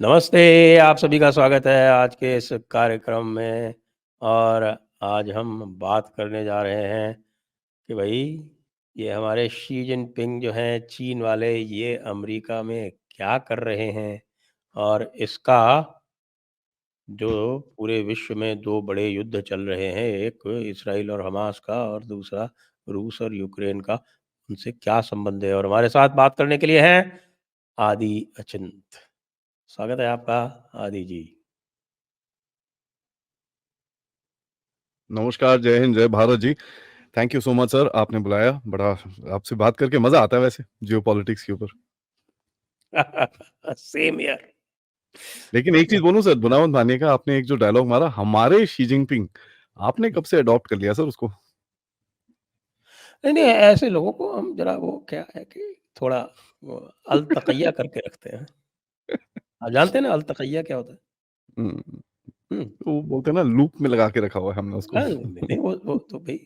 नमस्ते, आप सभी का स्वागत है आज के इस कार्यक्रम में। और आज हम बात करने जा रहे हैं कि भई ये हमारे शी जिनपिंग जो हैं चीन वाले, ये अमेरिका में क्या कर रहे हैं? और इसका जो पूरे विश्व में 2 बड़े युद्ध चल रहे हैं, एक इज़राइल और हमास का और दूसरा रूस और यूक्रेन का, उनसे क्या संबंध है? और हमारे साथ बात करने के लिए हैं आदि अचिंत। स्वागत है आपका आदि जी। नमस्कार, जय हिंद, जय Bharat ji. Thank you so much sir, आपने बुलाया। बड़ा आपसे बात करके मजा आता है वैसे जियोपॉलिटिक्स के ऊपर। Same here. लेकिन एक चीज बोलूं सर, बुनावन मानिए का, आपने एक जो डायलॉग मारा हमारे शी जिनपिंग, आपने कब से अडॉप्ट कर लिया सर उसको? नहीं, नहीं, ऐसे लोगों को हम ज़रा वो क्या है कि थोड़ा वो अलतक़ैया करके रखते हैं। आप जानते हैं ना अलतक़ैया क्या होता है? हम्म, हुँ। वो बोलते हैं ना, लूप में लगा के रखा हुआ है हमने उसको। नहीं, नहीं, वो तो भई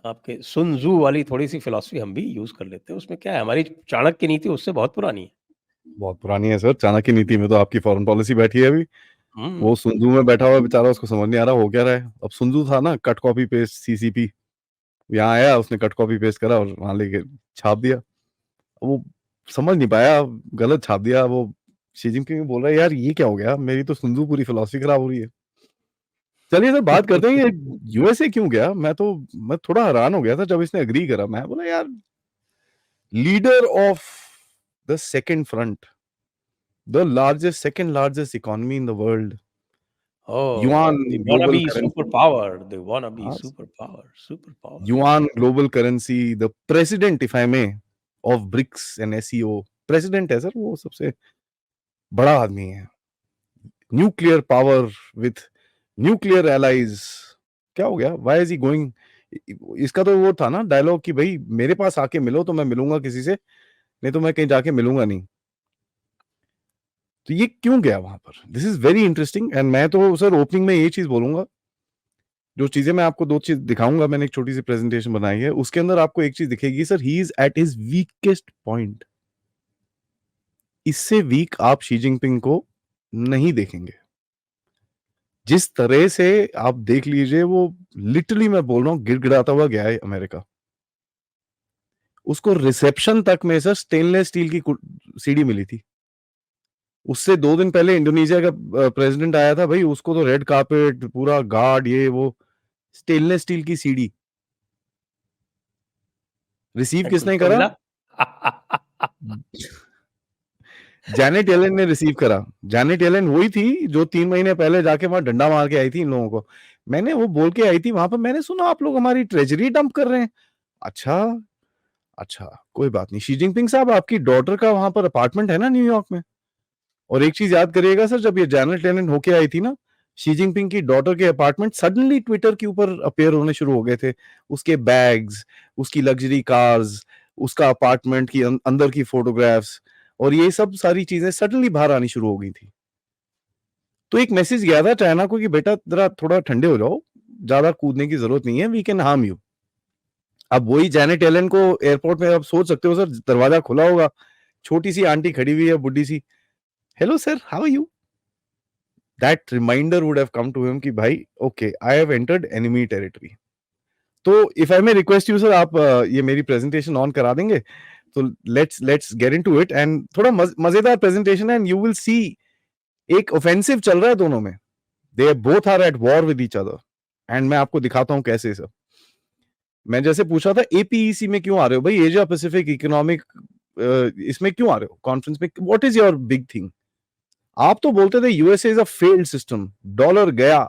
आपके सुन त्ज़ू वाली थोड़ी-सी फ़िलॉसफ़ी हम भी यूज़ कर लेते हैं। उसमें क्या है, हमारी चाणक्य नीति उससे बहुत पुरानी है। बहुत पुरानी है सर, चाणक्य नीति में तो आपकी फॉरेन पॉलिसी बैठी है अभी। हुँ। वो सुनजू में बैठा हुआ है बेचारा, उसको समझ नहीं आ रहा हो क्या रहा है। अब सुनजू था ना, कट कॉपी पेस्ट सीसीपी, यहाँ आया, उसने कट कॉपी पेस्ट करा और वहां लेके छाप दिया। वो समझ नहीं पाया, गलत छाप दिया। वो शी जिनपिंग बोल रहा है, यार ये क्या हो गया, मेरी तो सुनजू पूरी फिलॉसफी खराब हो रही है। चलिए सर, बात करते हैं, ये यूएसए क्यों गया। मैं थोड़ा हैरान हो गया था जब इसने एग्री करा। मैं बोला यार, leader of the second front, the largest, second largest economy in the world, oh! Yuan they wanna global be super currency. power, they wanna be हाँ, super power, super power. Yuan global currency, the president if I may of BRICS and SEO. President है sir, वो सबसे बड़ा आदमी है। Nuclear power with nuclear allies. क्या हो गया, व्हाई इज ही गोइंग? इसका तो वो था ना डायलॉग कि भाई मेरे पास आके मिलो तो मैं मिलूंगा किसी से, नहीं तो मैं कहीं जाके मिलूंगा नहीं। तो ये क्यों गया वहां पर? This is very interesting. And मैं तो सर ओपनिंग में ये चीज बोलूंगा, जो चीजें मैं आपको दो चीज दिखाऊंगा, मैंने एक छोटी सी प्रेजेंटेशन बनाई है, उसके अंदर आपको एक चीज दिखेगी sir, he is at his weakest point. इससे वीक आप शी जिनपिंग को नहीं देखेंगे। जिस तरह से आप देख लीजिए, वो लिटरली मैं बोल रहा हूं गिड़गिड़ाता हुआ गया है अमेरिका। उसको रिसेप्शन तक में सर स्टेनलेस स्टील की सीढ़ी मिली थी। उससे 2 दिन पहले इंडोनेशिया का प्रेसिडेंट आया था भाई, उसको तो रेड कार्पेट, पूरा गार्ड, ये वो, स्टेनलेस स्टील की सीढ़ी। रिसीव कुछ किसने तो करा? मिला? जैनेट येलेन ने रिसीव करा। जैनेट येलेन वही थी जो 3 महीने पहले जाके वहां डंडा मार के आई थी इन लोगों को। मैंने वो बोल के आई थी वहां पर, मैंने सुना आप लोग हमारी ट्रेजरी डंप कर रहे हैं। अच्छा, अच्छा, कोई बात नहीं। शी जिनपिंग साहब, आपकी डॉटर का वहां पर अपार्टमेंट है ना न्यूयॉर्क में। और एक चीज याद करिएगा सर, जब ये जैनेट लेनेन होके आई थी ना, शी जिनपिंग की डॉटर के अपार्टमेंट सडनली ट्विटर के ऊपर अपेयर होने शुरू हो गए थे। उसके बैग्स, उसकी लग्जरी कार्स, उसका अपार्टमेंट की अंदर की फोटोग्राफ्स, और ये सब सारी चीजें सडनली बाहर आनी शुरू हो गई थी। तो एक मैसेज गया था चाइना को कि बेटा जरा थोड़ा ठंडे हो जाओ, ज्यादा कूदने की जरूरत नहीं है, वी कैन हार्म यू। अब वही जैनेट एलन को एयरपोर्ट में, आप सोच सकते हो सर, दरवाजा खुला होगा, छोटी सी आंटी खड़ी हुई है, बुढ़ी सी, hello sir, how are you. That reminder would have come to him कि भाई okay, I have entered enemy territory. तो if I may request you sir, आप ये मेरी प्रेजेंटेशन ऑन करा देंगे तो let's get into it. And थोड़ा मजेदार प्रेजेंटेशन है, एंड यू विल सी एक ऑफेंसिव चल रहा है दोनों में। They both are at war with each other. And मैं आपको दिखाता हूं कैसे सर। मैं जैसे पूछा था एपीईसी में क्यों आ रहे हो भाई, एशिया पैसिफिक इकोनॉमिक, इसमें क्यों आ रहे हो कॉन्फ्रेंस में, what is your big thing? आप तो बोलते थे USA is a failed system, dollar गया,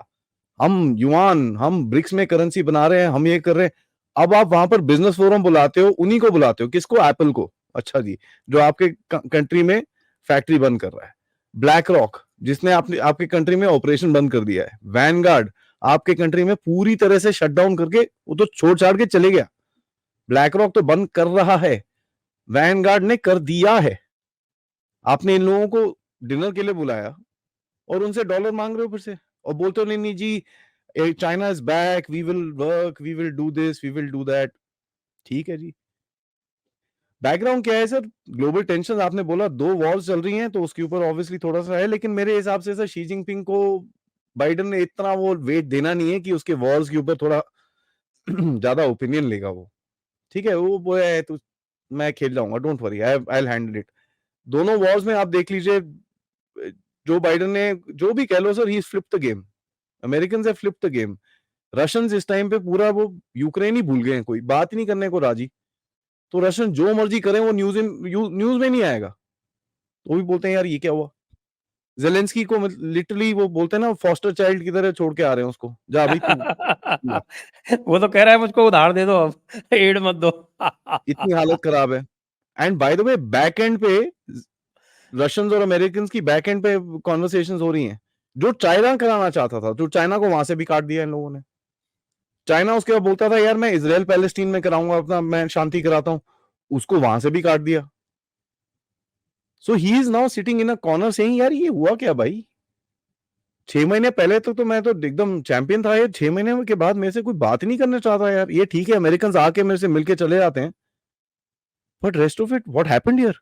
हम युआन, हम ब्रिक्स में करेंसी बना रहे हैं, हम ये कर रहे हैं। अब आप वहां पर बिजनेस फोरम बुलाते हो, उन्हीं को बुलाते हो, किसको? एप्पल को। अच्छा जी, जो आपके कंट्री में फैक्ट्री बंद कर रहा है। ब्लैक रॉक, जिसने आपने आपके कंट्री में ऑपरेशन बंद कर दिया है। वैनगार्ड, आपके कंट्री में पूरी तरह से शट डाउन करके वो तो छोड़ छाड़ के चले गया। ब्लैक रॉक तो बंद कर रहा है, वैनगार्ड ने कर दिया है। आपने इन लोगों को डिनर के लिए बुलाया और उनसे डॉलर मांग रहे हो फिर से, और बोलते हो नहीं नहीं जी, China is back, we will work, we will do this, we will do that. ठीक है जी। बैकग्राउंड क्या है सर? ग्लोबल टेंशन आपने बोला, 2 वॉर्स चल रही हैं, तो उसके ऊपर ऑब्वियसली थोड़ा सा है, लेकिन मेरे हिसाब से सर शी जिनपिंग को बाइडेन ने इतना वो वेट देना नहीं है कि उसके वॉर्स के ऊपर थोड़ा ज्यादा ओपिनियन लेगा वो। ठीक है, वो है तो मैं खेल जाऊंगा, don't worry, I will handle it. दोनों वॉर्स में आप देख लीजिए, जो बाइडेन ने जो भी कह लो sir, he flip the game. American have flip the game. Russians इस टाइम पे पूरा वो यूक्रेन ही भूल गए हैं, कोई बात ही नहीं करने को राजी। तो रशियन जो मर्जी करें, वो न्यूज में नहीं आएगा, तो भी बोलते हैं यार ये क्या हुआ। जेलेंस्की को लिटरली वो बोलते हैं ना, फॉस्टर चाइल्ड की तरह छोड़ के आ रहे हैं उसको, जा भाई तू। वो तो कह रहा है मुझको उधार दे दो, अब एड मत दो। इतनी हालत खराब है। And bye the way, back and पे रशियंस और अमेरिकन की बैक एंड पे कॉन्वर्सेशंस हो रही हैं। जो चाइना कराना चाहता था, जो चाइना को वहां से भी काट दिया इन लोगों ने। चाइना उसके बाद बोलता था यार मैं इजराइल पैलेस्टीन में कराऊंगा अपना, मैं शांति कराता हूं, उसको वहां से भी काट दिया। So he is now sitting in a corner saying यार ये हुआ क्या भाई। 6 महीने पहले तक तो मैं तो एकदम चैंपियन था, ये 6 महीने के बाद मेरे से कोई बात ही नहीं करना चाहता यार। ये ठीक है, अमेरिकन आके मेरे से मिलके चले जाते हैं, but rest of it what happened here?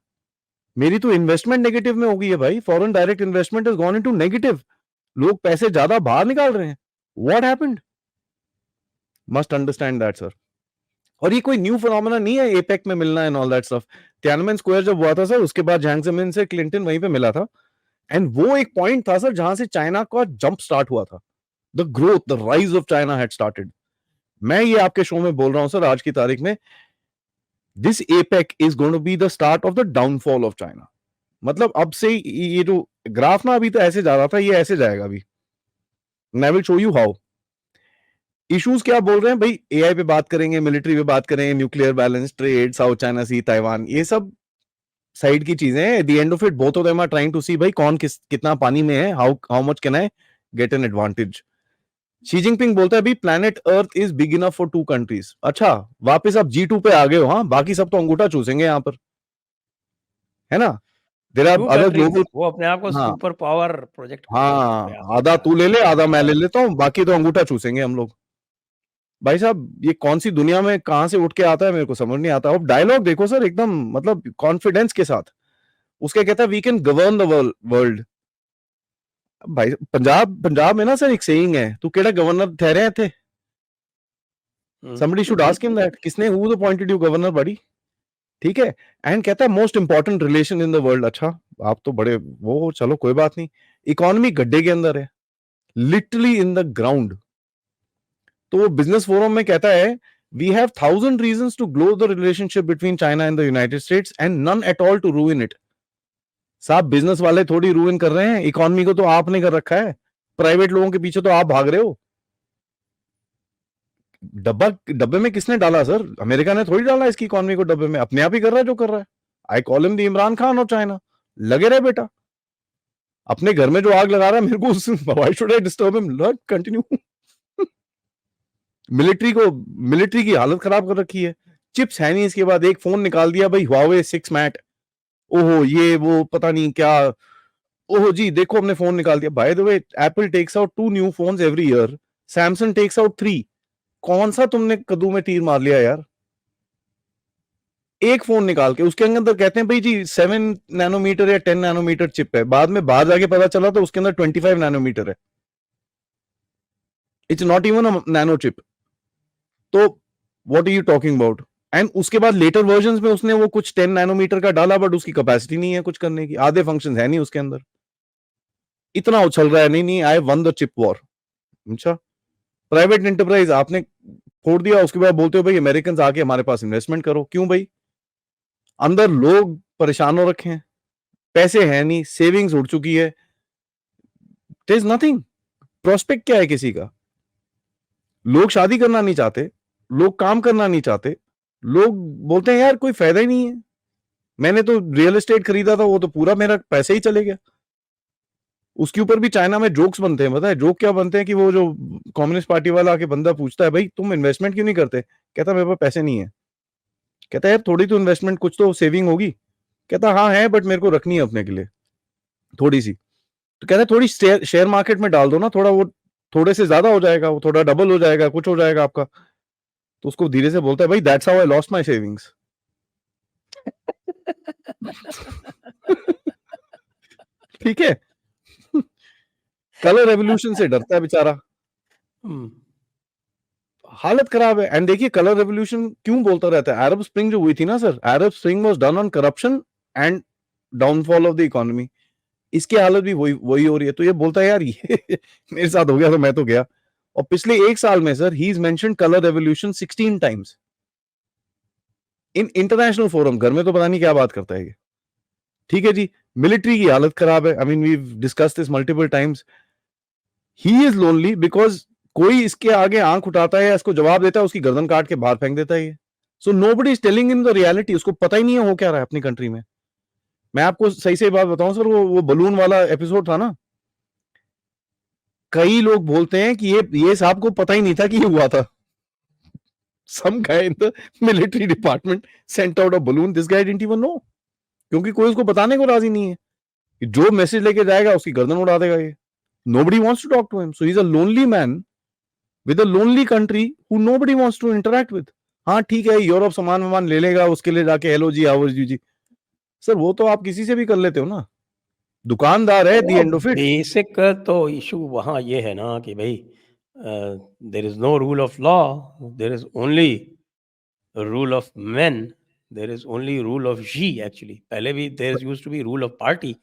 मेरी तो इन्वेस्टमेंट नेगेटिव में हो गई है भाई। Foreign direct investment is gone into negative. लोग पैसे ज्यादा बाहर निकाल रहे हैं। What happened? Must understand that sir. और ये कोई न्यू फिनोमेना नहीं है एपेक में मिलना and all that stuff. Tiananmen Square जब हुआ था सर, उसके बाद जियांग जेमिन से क्लिंटन वहीं पे मिला था। एंड वो एक पॉइंट था सर जहां से चाइना का जंप स्टार्ट हुआ था। The growth, the rise of China had started. मैं ये आपके शो में बोल रहा हूं सर आज की तारीख में, this APEC is going to be the start of the downfall of China. मतलब अब से ये जो ग्राफ ना अभी तो ऐसे जा रहा था, ये ऐसे जाएगा अभी। आई will show you how. Issues क्या बोल रहे हैं भाई? एआई पे बात करेंगे, मिलिट्री पे बात करेंगे, nuclear balance, trade, South China Sea, Taiwan, ये सब साइड की चीजें हैं। At the end of it both of them are trying to see भाई कौन कितना पानी में है, how much can I get an advantage. Xi Jinping बोलता है भाई planet Earth is big enough for 2 countries. अच्छा, वापस आप G2 पे आ गए हो। हाँ, बाकी सब तो अंगूठा चूसेंगे यहाँ पर, है ना? There are two other countries, global. वो अपने आप को हाँ सुपर पावर प्रोजेक्ट करने का प्रयास हाँ, कर आधा रहा तू ले ले, आधा मैं ले है। लेता हूँ, बाकी तो अंगूठा चूसेंगे हम लोग। भाई साहब, ये कौन सी दुनिया में कहां से उठ के आता है, मेरे को समझ नहीं आता। अब डायलॉग देखो सर, एकदम मतलब कॉन्फिडेंस के साथ उसके कहता है we can govern the world. भाई पंजाब पंजाब में ना सर एक सेइंग है, तू केड़ा गवर्नर ठहरे थे? somebody should ask him that, किसने who the appointed you governor buddy? ठीक है। एंड कहता है most important relation in the world. अच्छा, आप तो बड़े वो, चलो कोई बात नहीं। इकोनॉमी गड्ढे के अंदर है, लिटरली इन द ग्राउंड। तो वो बिजनेस फोरम में कहता है we have 1,000 reasons to grow the relationship between China and the United States and none at all to ruin it। साहब, बिजनेस वाले थोड़ी रूइन कर रहे हैं इकोनॉमी को, तो आपने कर रखा है। प्राइवेट लोगों के पीछे तो आप भाग रहे हो। डब्बे में किसने डाला सर? अमेरिका ने थोड़ी डाला इसकी इकोनॉमी को डब्बे में, अपने आप ही कर रहा है जो कर रहा है। I call him the Imran Khan of China. लगे रहे बेटा, अपने घर में जो आग लगा रहा है मेरे को, why should I disturb him? Let continue. Military की हालत खराब कर रखी है। चिप्स है नहीं, इसके बाद एक फोन निकाल दिया भाई, हुआवे 6 मैट। ओहो, ये वो पता नहीं क्या। ओहो जी, देखो हमने फोन निकाल दिया। By the way, Apple takes out 2 new phones every year, Samsung takes out 3। कौन सा तुमने कद्दू में तीर मार लिया यार? एक फोन निकाल के उसके अंदर कहते हैं भाई जी 7 नैनोमीटर या 10 नैनोमीटर चिप है, बाद में बाहर जाके पता चला तो उसके अंदर 25 नैनोमीटर है। It's not even a nano chip. तो what are you talking about? And उसके बाद लेटर वर्जन में उसने वो कुछ 10 नैनोमीटर का डाला, बट उसकी कैपेसिटी नहीं है कुछ करने की, आधे फंक्शन है नहीं उसके अंदर। इतना उछल रहा है, नहीं नहीं I one the chip war. अच्छा, प्राइवेट एंटरप्राइज आपने फोड़ दिया, उसके बाद बोलते हो भाई अमेरिकन आके हमारे पास इन्वेस्टमेंट करो। क्यों भाई? अंदर लोग परेशान हो रखे हैं, पैसे हैं नहीं, सेविंग्स उड़ चुकी है, देयर इज नथिंग। प्रोस्पेक्ट क्या है किसी का? लोग शादी करना नहीं चाहते, लोग काम करना नहीं चाहते, लोग बोलते हैं यार कोई फायदा ही नहीं है। मैंने तो रियल एस्टेट खरीदा था, वो तो पूरा मेरा पैसे ही चले गया। उसके ऊपर भी चाइना में जोक्स बनते हैं, पता है जोक क्या बनते हैं? कि वो जो कम्युनिस्ट पार्टी वाला आके बंदा पूछता है भाई तुम इन्वेस्टमेंट क्यों नहीं करते? कहता मेरे पास पैसे नहीं है। कहता है यार थोड़ी तो इन्वेस्टमेंट, कुछ तो सेविंग होगी। कहता हाँ है, बट मेरे को रखनी है अपने के लिए थोड़ी सी। तो कहता है थोड़ी शेयर मार्केट में डाल दो ना, थोड़ा वो थोड़े से ज्यादा हो जाएगा, वो थोड़ा डबल हो जाएगा, कुछ हो जाएगा आपका। तो उसको धीरे से बोलता है भाई that's how I lost my savings. ठीक है। कलर रेवोल्यूशन से डरता है बेचारा, हालत खराब है। एंड देखिए कलर रेवोल्यूशन क्यों बोलता रहता है, अरब स्प्रिंग जो हुई थी ना sir, Arab spring was done on corruption and downfall of the economy. इसकी हालत भी वही वही हो रही है। तो ये बोलता है यार ये मेरे साथ हो गया तो मैं तो गया। और पिछले 1 साल में sir he is mentioned colour revolution 16 times in international forum. घर में तो पता नहीं क्या बात करता है ये। ठीक है जी, मिलिट्री की हालत खराब है। I mean we discussed this multiple times. He is lonely because कोई इसके आगे आंख उठाता है या इसको जवाब देता है, उसकी गर्दन काट के बाहर फेंक देता है ये। So nobody is telling in the reality. उसको पता ही नहीं है हो क्या रहा है अपनी कंट्री में। मैं आपको सही सही बात बताऊं सर, वो बलून वाला एपिसोड था ना, कई लोग बोलते हैं कि ये साहब को पता ही नहीं था कि ये हुआ था। Some guy in the military department sent out a balloon. This guy didn't even know. क्योंकि कोई उसको बताने को राजी नहीं है कि जो मैसेज लेके जाएगा उसकी गर्दन उड़ा देगा ये। Nobody wants to talk to him. So he's a lonely man with a lonely country who nobody wants to interact with. हाँ ठीक है, यूरोप सामान वामान ले लेगा, उसके लिए जाके hello ji how are you ji. Sir वो तो आप किसी से भी कर लेते हो ना, दुकानदार है, the end of it. Basic तो इशू वहाँ ये है ना कि भाई there is no rule of law, there is only rule of men, there is only rule of ji. Actually पहले भी there used to be rule of party,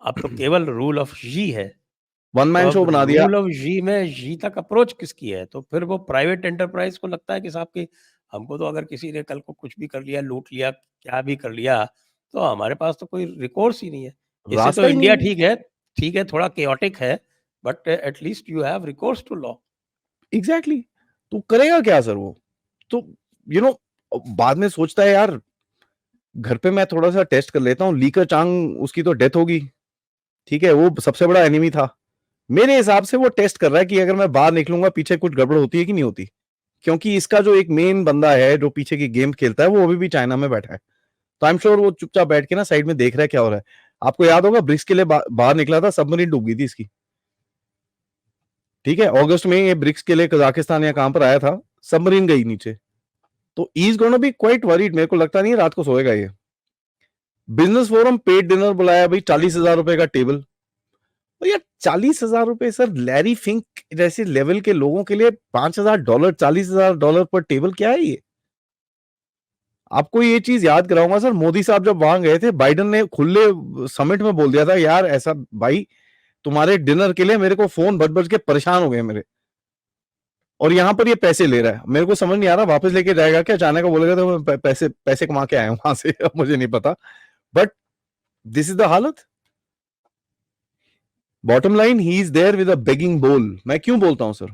अब तो केवल रूल ऑफ जी है। वन तो मैन शो अब बना दिया। रूल ऑफ जी में जी तक अप्रोच किसकी है? तो फिर वो प्राइवेट एंटरप्राइज को लगता है कि साहब कि हमको तो अगर किसी ने कल को कुछ भी कर लिया, लूट लिया, क्या भी कर लिया, तो हमारे पास तो कोई रिकोर्स ही नहीं है। इससे रास्ता तो ही नहीं इंडिया है। ठीक है, थोड़ा केओटिक है, but at least you have recourse to law. Exactly तो करेगा क्या सर वो? तो यू नो बाद में सोचता है यार घर पे मैं थोड़ा सा टेस्ट कर लेता हूँ, लीकर चांग उसकी तो डेथ होगी, ठीक है, वो सबसे बड़ा एनिमी था। मेरे हिसाब से वो टेस्ट कर रहा है कि अगर मैं बाहर निकलूंगा पीछे कुछ गड़बड़ होती है कि नहीं होती। क्योंकि इसका जो एक मेन बंदा है जो पीछे की गेम खेलता है वो अभी भी चाइना में बैठा है। तो आई एम श्योर वो चुपचाप बैठ के ना साइड में देख रहा है क्या हो रहा है। आपको याद होगा ब्रिक्स के लिए बाहर निकला था, सबमरीन डूब गई थी इसकी। ठीक है, अगस्त में ये ब्रिक्स के लिए कजाकिस्तान या कहां पर आया था, सबमरीन गई नीचे। तो is gonna be quite worried. मेरे को लगता नहीं रात को सोएगा ये। बिजनेस फोरम पेड डिनर बुलाया भाई, 40,000 रुपए का टेबल। और यार 40,000 रुपए सर, लैरी फिंक जैसे लेवल के लोगों के लिए $5,000, $40,000 पर टेबल क्या है ये? आपको ये चीज याद कराऊंगा सर, मोदी साहब जब वहां गए थे, बाइडन ने खुले समिट में बोल दिया था यार ऐसा भाई, तुम्हारे डिनर के लिए मेरे को फोन बज बज के परेशान हो गए मेरे, और यहाँ पर ये पैसे ले रहा है। मेरे को समझ नहीं आ रहा वापस लेके जाएगा क्या, चाइना को बोलेगा तो मैं पैसे पैसे कमा के आया हूं वहां से। अब मुझे नहीं पता, बट दिस इज द हालत। Bottom line, he is there with a begging bowl. मैं क्यों बोलता हूं सर,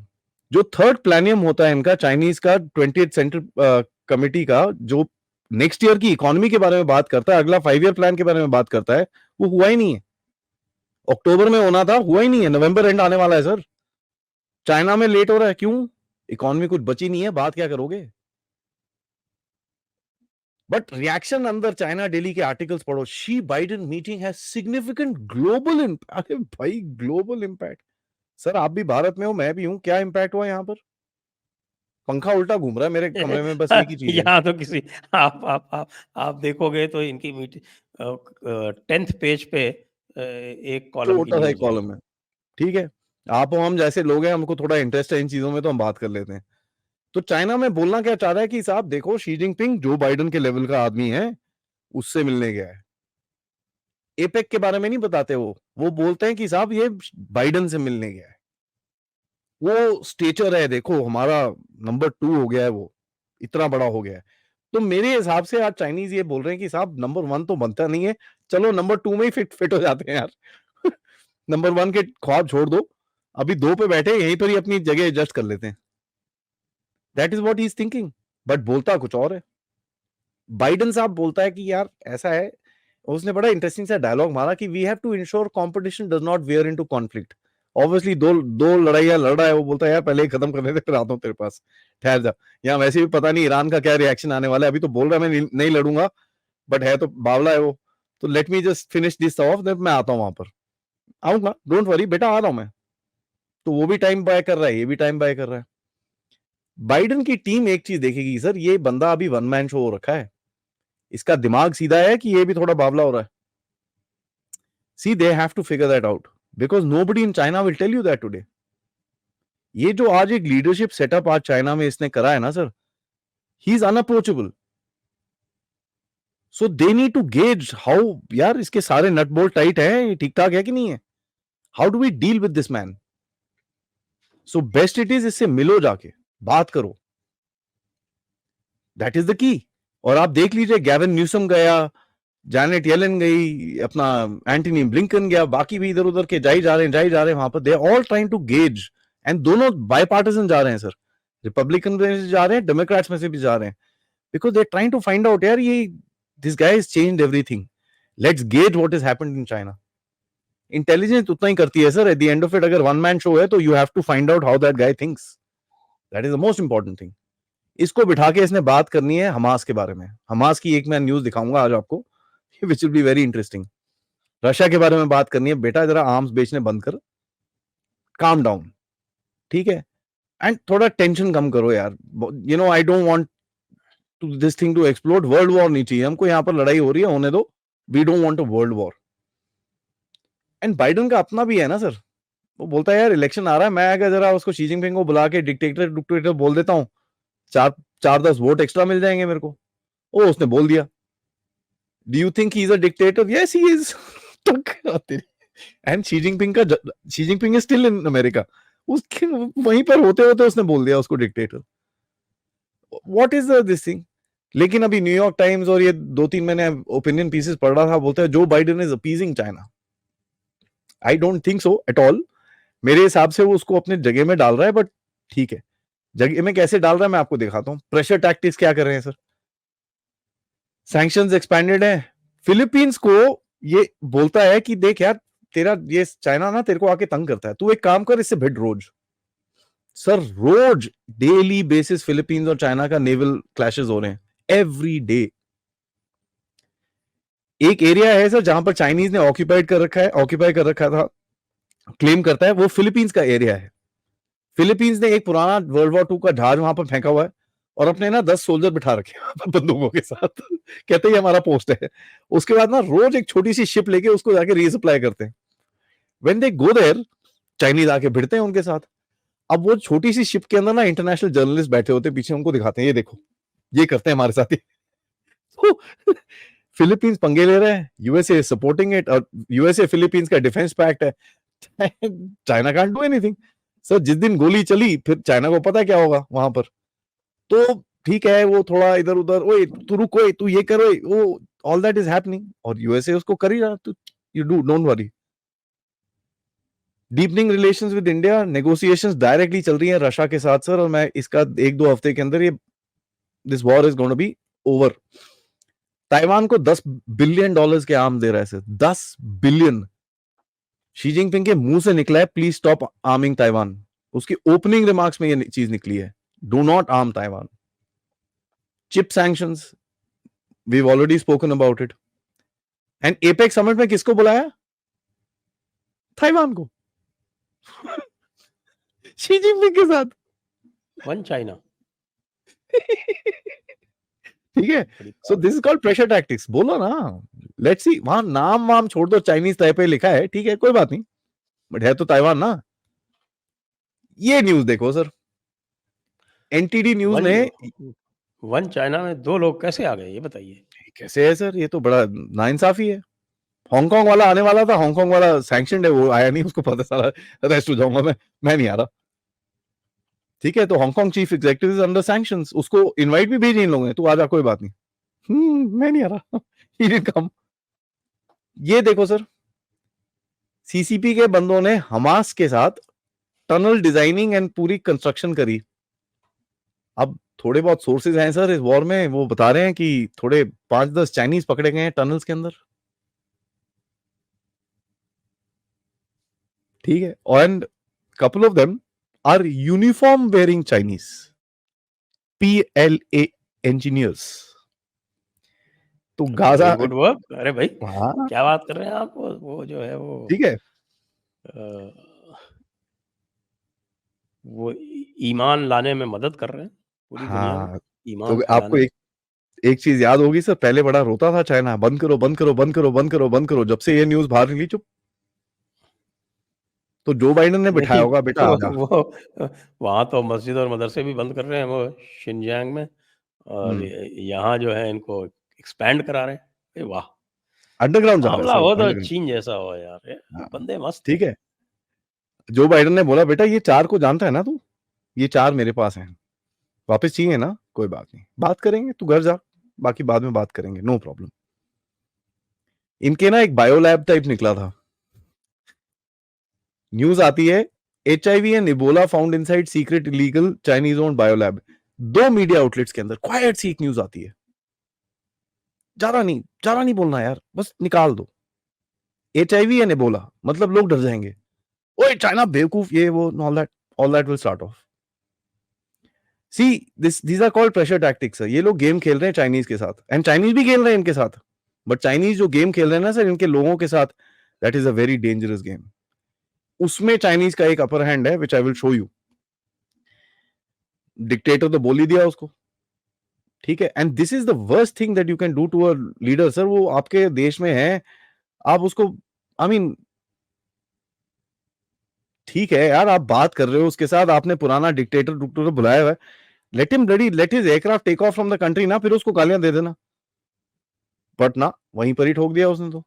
जो थर्ड प्लानियम होता है इनका, चाइनीज का 20th सेंट्रल कमिटी का, जो नेक्स्ट ईयर की इकोनॉमी के बारे में बात करता है, अगला 5 ईयर प्लान के बारे में बात करता है, वो हुआ ही नहीं है। अक्टूबर में होना था, हुआ ही नहीं है। नवंबर एंड आने वाला है सर। चाइना में लेट हो रहा है, क्यों? इकोनॉमी कुछ बची नहीं है, बात क्या करोगे? बट रिएक्शन अंदर चाइना डेली के आर्टिकल्स पढ़ो, she Biden meeting has significant global impact. अरे भाई ग्लोबल इम्पैक्ट, सर आप भी भारत में हो, मैं भी हूं, क्या इम्पैक्ट हुआ यहाँ पर? पंखा उल्टा घूम रहा है मेरे कमरे में, बस एक ही चीज है। यहाँ तो किसी आप देखोगे तो इनकी मीटिंग 10th पेज पे एक कॉलम की छोटा सा एक न्यूज है। कॉलम है। ठीक है, आप हम जैसे लोग हैं, हमको थोड़ा इंटरेस्ट है इन चीजों में तो हम बात कर लेते हैं। तो चाइना में बोलना क्या चाह रहा है कि साहब देखो, शी जिनपिंग जो बाइडन के लेवल का आदमी है, उससे मिलने गया है। एपेक के बारे में नहीं बताते वो बोलते हैं कि साहब ये बाइडन से मिलने गया है। वो स्टेचर है, देखो हमारा नंबर 2 हो गया है, वो इतना बड़ा हो गया है। तो मेरे हिसाब से आज चाइनीज ये बोल रहे हैं कि साहब नंबर 1 तो बनता नहीं है, चलो नंबर 2 में ही फिट हो जाते हैं यार। नंबर 1 के ख्वाब छोड़ दो, अभी 2 पे बैठे, यहीं पर ही अपनी जगह एडजस्ट कर लेते हैं। That is what he is thinking, but बोलता कुछ और है। बाइडन साहब बोलता है कि यार ऐसा है, उसने बड़ा इंटरेस्टिंग सा डायलॉग मारा कि we have to ensure competition does not veer into conflict. Obviously दो दो लड़ाइयां लड़ रहा है, वो बोलता है यार पहले ही खत्म करने दे, फिर आता हूं तेरे पास, ठहर जा। यहाँ वैसे भी पता नहीं ईरान का क्या रिएक्शन आने वाला है, अभी तो बोल रहा है मैं नहीं लड़ूंगा, बट है तो बावला है वो। तो let me just finish this off, then मैं आता हूँ वहां पर, आऊंगा, डोंट वरी बेटा, आ रहा हूं मैं। तो वो भी टाइम बाय कर रहा है, ये भी टाइम बाय कर रहा है। बाइडन की टीम एक चीज देखेगी सर, ये बंदा अभी वन मैन शो हो रखा है, इसका दिमाग सीधा है कि ये भी थोड़ा बावला हो रहा है? See, they have to figure that out because nobody in China will tell you that today. ये जो आज एक लीडरशिप सेटअप आज चाइना में इसने करा है ना sir, he is unapproachable. So they need to gauge how, यार इसके सारे नट बोल्ट टाइट है, ठीक ठाक है कि नहीं है? How do we deal with this man? So best it is इससे मिलो, जाके बात करो. That is the key. और आप देख लीजिए, गैविन न्यूसम गया, जैनेट येलन गई, अपना एंटनी ब्लिंकन गया, बाकी भी इधर उधर के जाई जा रहे हैं वहां पर. They all trying to gauge, and दोनों बायपार्टिसन जा रहे हैं सर. रिपब्लिकन में से जा रहे हैं, डेमोक्रेट्स में से भी जा रहे हैं, because they trying to find out, यार ये this guy is changed everything. Let's gauge what is happened in China. Intelligence उतना ही करती है sir. At the end of it, अगर वन मैन शो है तो you have to find out how that guy thinks. That is the most important thing. इसको बिठा के इसने बात करनी है हमास के बारे में. हमास की एक मैं न्यूज दिखाऊंगा आज आपको, which will be very interesting. Russia के बारे में बात करनी है. बेटा जरा आर्म्स बेचने बंद कर, काम डाउन, ठीक है? एंड थोड़ा टेंशन कम करो यार. You know, I don't want to this thing to explode. World war नहीं चाहिए हमको. यहाँ पर लड़ाई हो रही है, होने दो. We don't want a world war. And Biden का अपना भी है ना सर. वो बोलता है यार इलेक्शन आ रहा है, मैं अगर जरा उसको शी जिनपिंग को बुला के डिक्टेटर बोल देता हूँ, 4-10 वोट एक्स्ट्रा मिल जाएंगे मेरे को. ओ, उसने बोल दिया. Do you think he is a dictator? Yes he is. And Xi Jinping is still in America. उसके वहीं पर होते होते उसने बोल दिया उसको dictator. What is this thing? लेकिन अभी न्यूयॉर्क टाइम्स और ये 2-3 मैंने ओपिनियन पीसेस पढ़ रहा था, बोलते हैं जो Biden is appeasing China. I don't think so at all. मेरे हिसाब से वो उसको अपने जगह में डाल रहा है, बट ठीक है, जगह में कैसे डाल रहा है मैं आपको दिखाता हूं. प्रेशर टैक्टिक्स क्या कर रहे हैं सर? सैंक्शंस एक्सपैंडेड है. फिलीपींस को ये बोलता है कि देख यार, तेरा ये चाइना ना तेरे को आके तंग करता है, तू एक काम कर, इससे भिड़ रोज. सर रोज डेली बेसिस फिलीपींस और चाइना का नेवल क्लैशेस हो रहे हैं, एवरी डे. एक एरिया है सर जहां पर चाइनीज ने ऑक्यूपाई कर रखा था, क्लेम करता है, वो फिलीपींस का एरिया है. फिलीपींस ने एक पुराना वर्ल्ड वॉर 2 का जहाज वहां पर फेंका हुआ है, और अपने ना 10 सोल्जर बिठा रखे बंदूकों के साथ. कहते ही हमारा पोस्ट है. उसके बाद ना रोज एक छोटी सी शिप लेके उसको जाके रीसप्लाई करते हैं. When they go there, Chinese आके भिड़ते हैं उनके साथ. अब वो छोटी सी शिप के अंदर ना इंटरनेशनल जर्नलिस्ट बैठे होते हैं पीछे, उनको दिखाते हैं, ये देखो ये करते हैं हमारे साथ ही. फिलीपींस पंगे ले रहे हैं, यूएसए सपोर्टिंग इट, और यूएसए फिलीपींस का डिफेंस पैक्ट है. China can't do anything. Sir जिस दिन गोली चली, फिर चाइना को पता क्या होगा वहां पर. तो ठीक है, वो थोड़ा इधर उधर, ओए तू रुक, ओए तू ये कर, ओए वो, ऑल दैट इज हैपनिंग, और यूएसए उसको कर ही रहा. तो you don't worry. Deepening relations with India, negotiations directly चल रही हैं रशिया के साथ सर, और मैं इसका 1-2 हफ्ते के अंदर ये this war is going to be over. Taiwan को $10 बिलियन के आर्म दे रहा है सर, 10 बिलियन. शी जिनपिंग के मुंह से निकला है प्लीज स्टॉप आर्मिंग ताइवान. उसकी ओपनिंग रिमार्क्स में ये चीज निकली है, do not arm Taiwan. Chip sanctions, we've already spoken about it. And APEC summit में किसको बुलाया? ताइवान को. शी जिनपिंग के साथ. One China. ठीक है. सो this is called pressure tactics. बोलो ना, लेट्स सी. वहां नाम वाम छोड़ दो, चाइनीज ताइपे लिखा है, ठीक है, कोई बात नहीं, बट है तो ताइवान ना. ये न्यूज देखो सर, एनटीडी न्यूज ने. वन चाइना में 2 लोग कैसे आ गए, ये बताइए. कैसे है सर? ये तो बड़ा नाइंसाफी है. हांगकांग वाला आने वाला था, हांगकांग वाला सैंक्शनड है, वो आया नहीं, उसको पता सारा अरेस्ट हो जाऊंगा मैं नहीं आ रहा. ठीक है, तो Hong Kong chief executive is under sanctions. उसको इनवाइट भी भेजी इन लोगों ने, तू आजा कोई बात नहीं. मैं नहीं आ रहा. He didn't come. ये देखो सर, सीसीपी के बंदों ने हमास के साथ टनल डिजाइनिंग एंड पूरी कंस्ट्रक्शन करी. अब थोड़े बहुत सोर्सेज हैं सर इस वॉर में, वो बता रहे हैं कि थोड़े 5-10 चाइनीज पकड़े गए हैं टनल्स के अंदर. ठीक है, and couple of them are uniform wearing Chinese, PLA engineers. तो गाजा, गुड वर्क. अरे भाई, हाँ, क्या बात कर रहे हैं आप. वो जो है वो, ठीक है, वो ईमान लाने में मदद कर रहे हैं पूरी दुनिया में. हाँ. ईमान तो आपको फैलाने. एक चीज याद होगी सर, पहले बड़ा रोता था चाइना, बंद करो बंद करो बंद करो बंद करो बंद करो, जब से ये न्यूज बाहर निकली चुप। तो जो बाइडेन ने बिठाया नहीं होगा, बेटा आजा। वो वहाँ तो मस्जिद और मदरसे भी बंद कर रहे हैं वो शिनजियांग में, और यहाँ जो है इनको एक्सपैंड करा रहे हैं। अरे वाह! अंडरग्राउंड जा रहा है मामला सर, हो तो अंडरग्राउंड। चीन जैसा हो यार, ये हाँ, बंदे मस्त हैं। ठीक है। जो बाइडेन ने बोला, बेटा ये 4 को जानता है ना तू, ये 4 मेरे पास हैं, वापस चाहिए ना, कोई बात नहीं, बात करेंगे, तू घर जा, बाकी बाद में बात करेंगे, नो प्रॉब्लम। इनके ना एक बायो लैब टाइप निकला था, न्यूज आती है HIV and Ebola found inside secret illegal Chinese owned bio lab. 2 media outlets के अंदर क्वाइट सी एक न्यूज आती है, ज्यादा नहीं बोलना यार, बस निकाल दो। HIV एंड इबोला, मतलब लोग डर जाएंगे, ओए चाइना बेवकूफ, ये वो, all that will start off. See these are called pressure tactics है। ये लोग गेम खेल रहे हैं चाइनीज के साथ, एंड चाइनीज भी खेल रहे हैं इनके साथ, बट चाइनीज जो गेम खेल रहे हैं ना सर इनके लोगों के साथ, that is a very dangerous game. उसमें चाइनीज का एक अपर हैंड है, which I will show you. Dictator तो बोल ही दिया उसको, ठीक है, and this is the worst thing that you can do to a leader sir. वो आपके देश में है, आप उसको, आई मीन, ठीक है यार, आप बात कर रहे हो उसके साथ, आपने पुराना डिक्टेटर बुलाया हुआ है, let his aircraft take off from the country ना, फिर उसको गालियां दे देना। बट ना, वहीं पर ही ठोक दिया उसने तो।